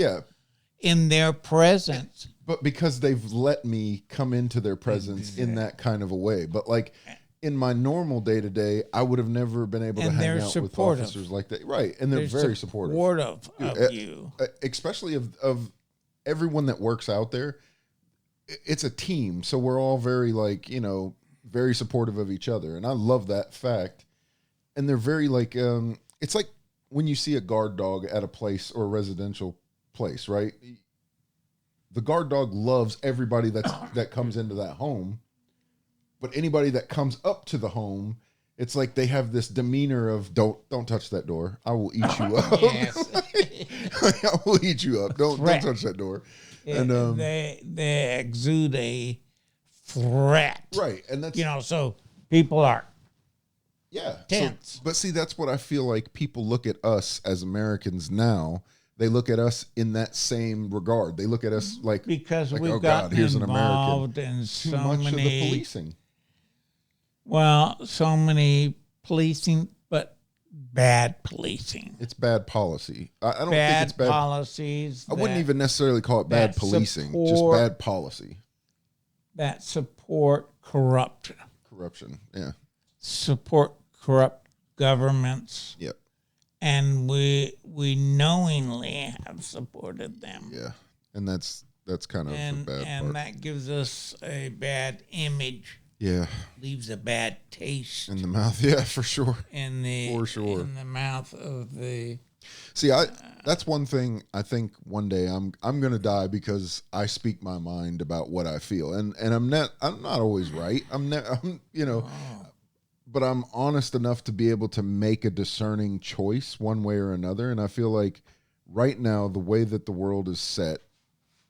in their presence. But because they've let me come into their presence in that kind of a way. But like in my normal day-to-day, I would have never been able to hang out with officers like that. Right. And they're very supportive of you. Especially of everyone that works out there. It's a team. So we're all very very supportive of each other. And I love that fact. And they're very it's like when you see a guard dog at a place or a residential place, right? The guard dog loves everybody that comes into that home. But anybody that comes up to the home, it's like they have this demeanor of don't touch that door. I will eat you up. I will eat you up. Don't touch that door. And they exude a threat. Right. And that's so people are tense. So, but see, that's what I feel like people look at us as Americans now. They look at us in that same regard. They look at us because we've gotten involved in so much many of the policing. Well, so many policing, but bad policing. It's bad policy. I don't think it's bad policies. I wouldn't even necessarily call it bad policing, just bad policy. That support corruption. Yeah. Support corrupt governments. Yep. And we knowingly have supported them. Yeah. And that's kind of the bad part. And that gives us a bad image. Yeah. Leaves a bad taste in the mouth. Yeah, for sure. In the mouth of the. See, that's one thing. I think one day I'm gonna die because I speak my mind about what I feel, and I'm not always right. But I'm honest enough to be able to make a discerning choice one way or another. And I feel like right now, the way that the world is set,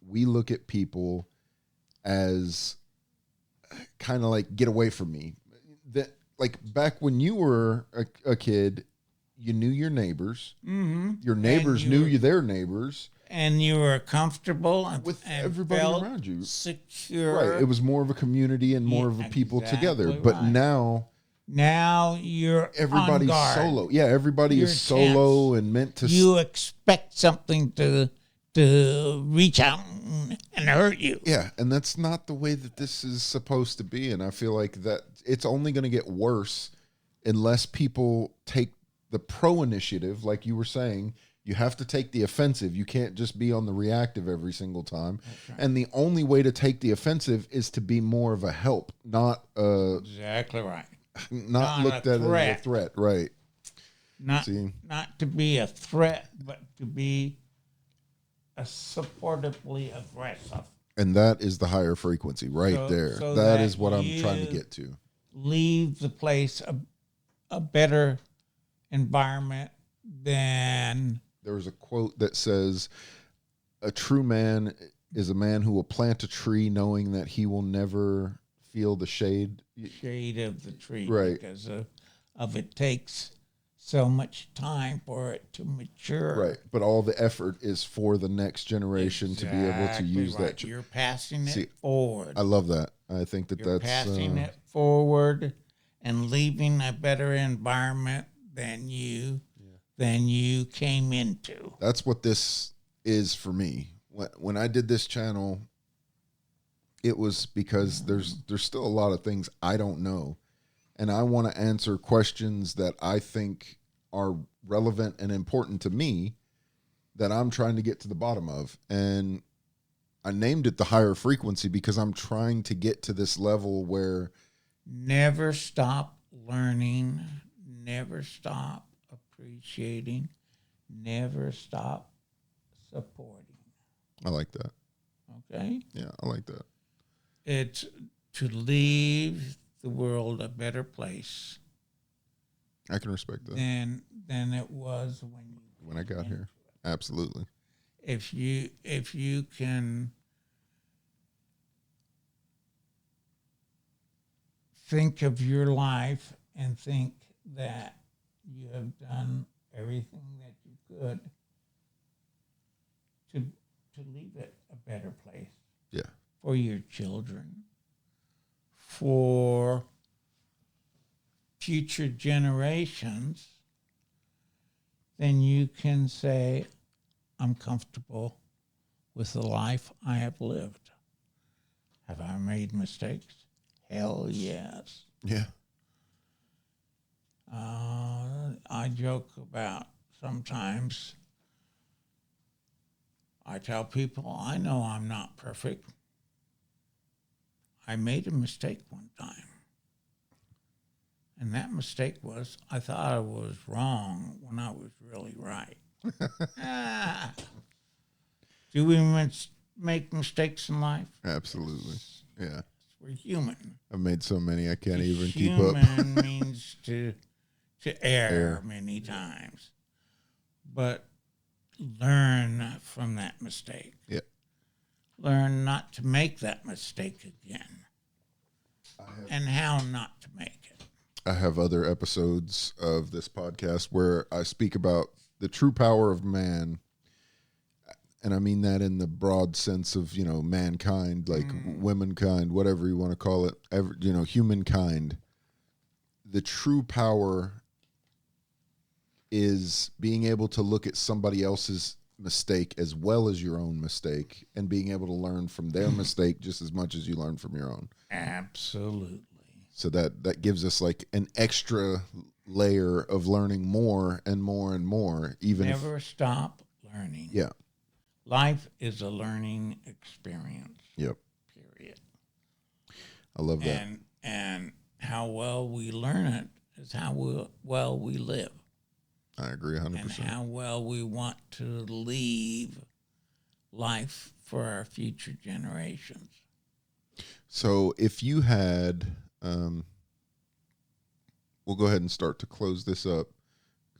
we look at people as kind of like, get away from me. That like back when you were a kid, you knew your neighbors. Your neighbors knew you their neighbors. And you were comfortable With and everybody felt around you. secure. Right. It was more of a community and more of a people together. But right. now you're everybody's on guard. solo. Yeah, everybody You're is solo tense. and meant to. You expect something to reach out and hurt you. Yeah, and that's not the way that this is supposed to be. And I feel like that it's only going to get worse unless people take the pro initiative, like you were saying. You have to take the offensive. You can't just be on the reactive every single time. Right. And the only way to take the offensive is to be more of a help, not exactly right. Not looked at as a threat, right? Not to be a threat, but to be a supportively aggressive. And that is the higher frequency right there. So that is what I'm trying to get to. Leave the place a better environment than... There's a quote that says, a true man is a man who will plant a tree knowing that he will never feel the shade of the tree, right? Because of it takes so much time for it to mature, right? But all the effort is for the next generation to be able to use that. You're passing it forward. I love that. I think that you're passing it forward and leaving a better environment than you came into. That's what this is for me. When I did this channel, it was because there's still a lot of things I don't know, and I want to answer questions that I think are relevant and important to me that I'm trying to get to the bottom of. And I named it the higher frequency because I'm trying to get to this level where never stop learning, never stop appreciating, never stop supporting. I like that. Okay? Yeah, I like that. It's to leave the world a better place. I can respect that. Than it was when I got here. Absolutely. If you can think of your life and think that you have done everything that you could to leave it a better place. Yeah. For your children, for future generations, then you can say, I'm comfortable with the life I have lived. Have I made mistakes? Hell yes. Yeah. I joke about sometimes. I tell people, I know I'm not perfect. I made a mistake one time. And that mistake was I thought I was wrong when I was really right. Do we make mistakes in life? Absolutely. Yeah. We're human. I've made so many I can't even keep up. Human means to err many times. But learn from that mistake. Yeah. Learn not to make that mistake again. And how not to make it. I have other episodes of this podcast where I speak about the true power of man. And I mean that in the broad sense of, mankind, like womankind, whatever you want to call it, humankind. The true power is being able to look at somebody else's mistake as well as your own mistake and being able to learn from their mistake just as much as you learn from your own. Absolutely. So that gives us like an extra layer of learning more and more and more. Never stop learning. Yeah. Life is a learning experience. Yep. Period. I love that. And how well we learn it is how well we live. I agree 100%. And how well we want to leave life for our future generations. So if you had, we'll go ahead and start to close this up.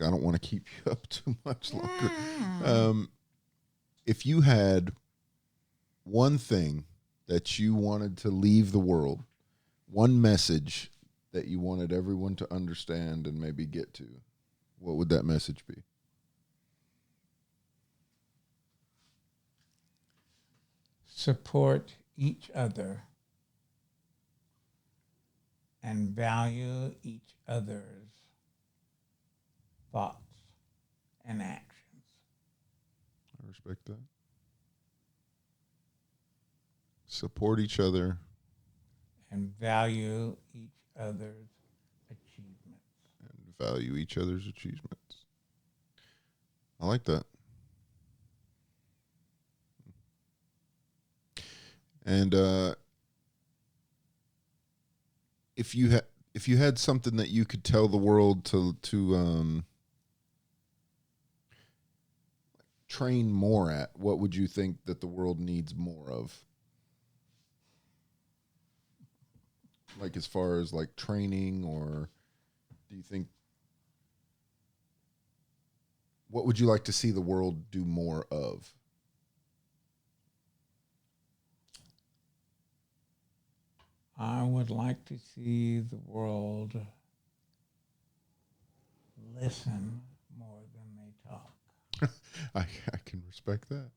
I don't want to keep you up too much longer. If you had one thing that you wanted to leave the world, one message that you wanted everyone to understand and maybe get to, what would that message be? Support each other and value each other's thoughts and actions. I respect that. Support each other. And value each other's achievements. And value each other's achievements. I like that. And if you had something that you could tell the world to train more at, what would you think that the world needs more of? Like as far as like training, or do you think, what would you like to see the world do more of? I would like to see the world listen more than they talk. I can respect that.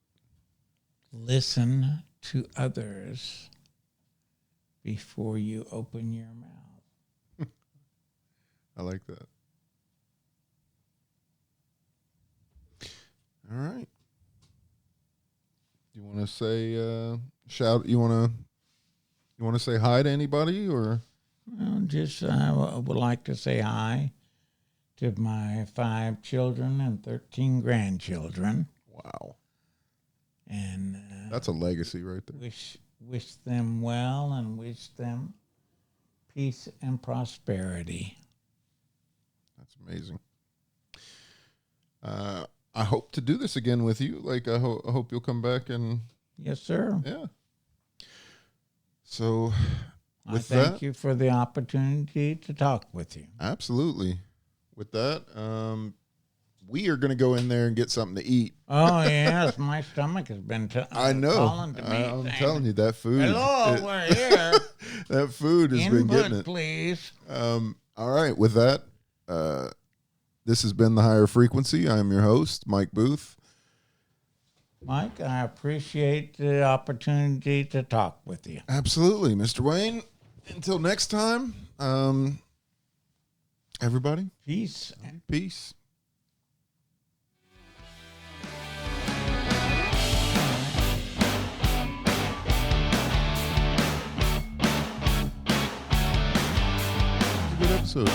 Listen to others before you open your mouth. I like that. All right. You want to say shout? You want to say hi to anybody, or? Well, just I would like to say hi to my 5 children and 13 grandchildren. Wow, And that's a legacy right there. Wish them well and wish them peace and prosperity. That's amazing. I hope to do this again with you. Like I hope you'll come back and. Yes, sir. Yeah. So, with I thank you for the opportunity to talk with you. Absolutely. With that, we are going to go in there and get something to eat. Oh yes, my stomach has been I know. calling to me. I'm telling you, that food. Hello, we're here. That food has been getting it. Please. All right. With that, this has been The Higher Frequency. I'm your host, Mike Booth. Mike, I appreciate the opportunity to talk with you. Absolutely, Mr. Wayne. Until next time, everybody. Peace. Peace. Good episode.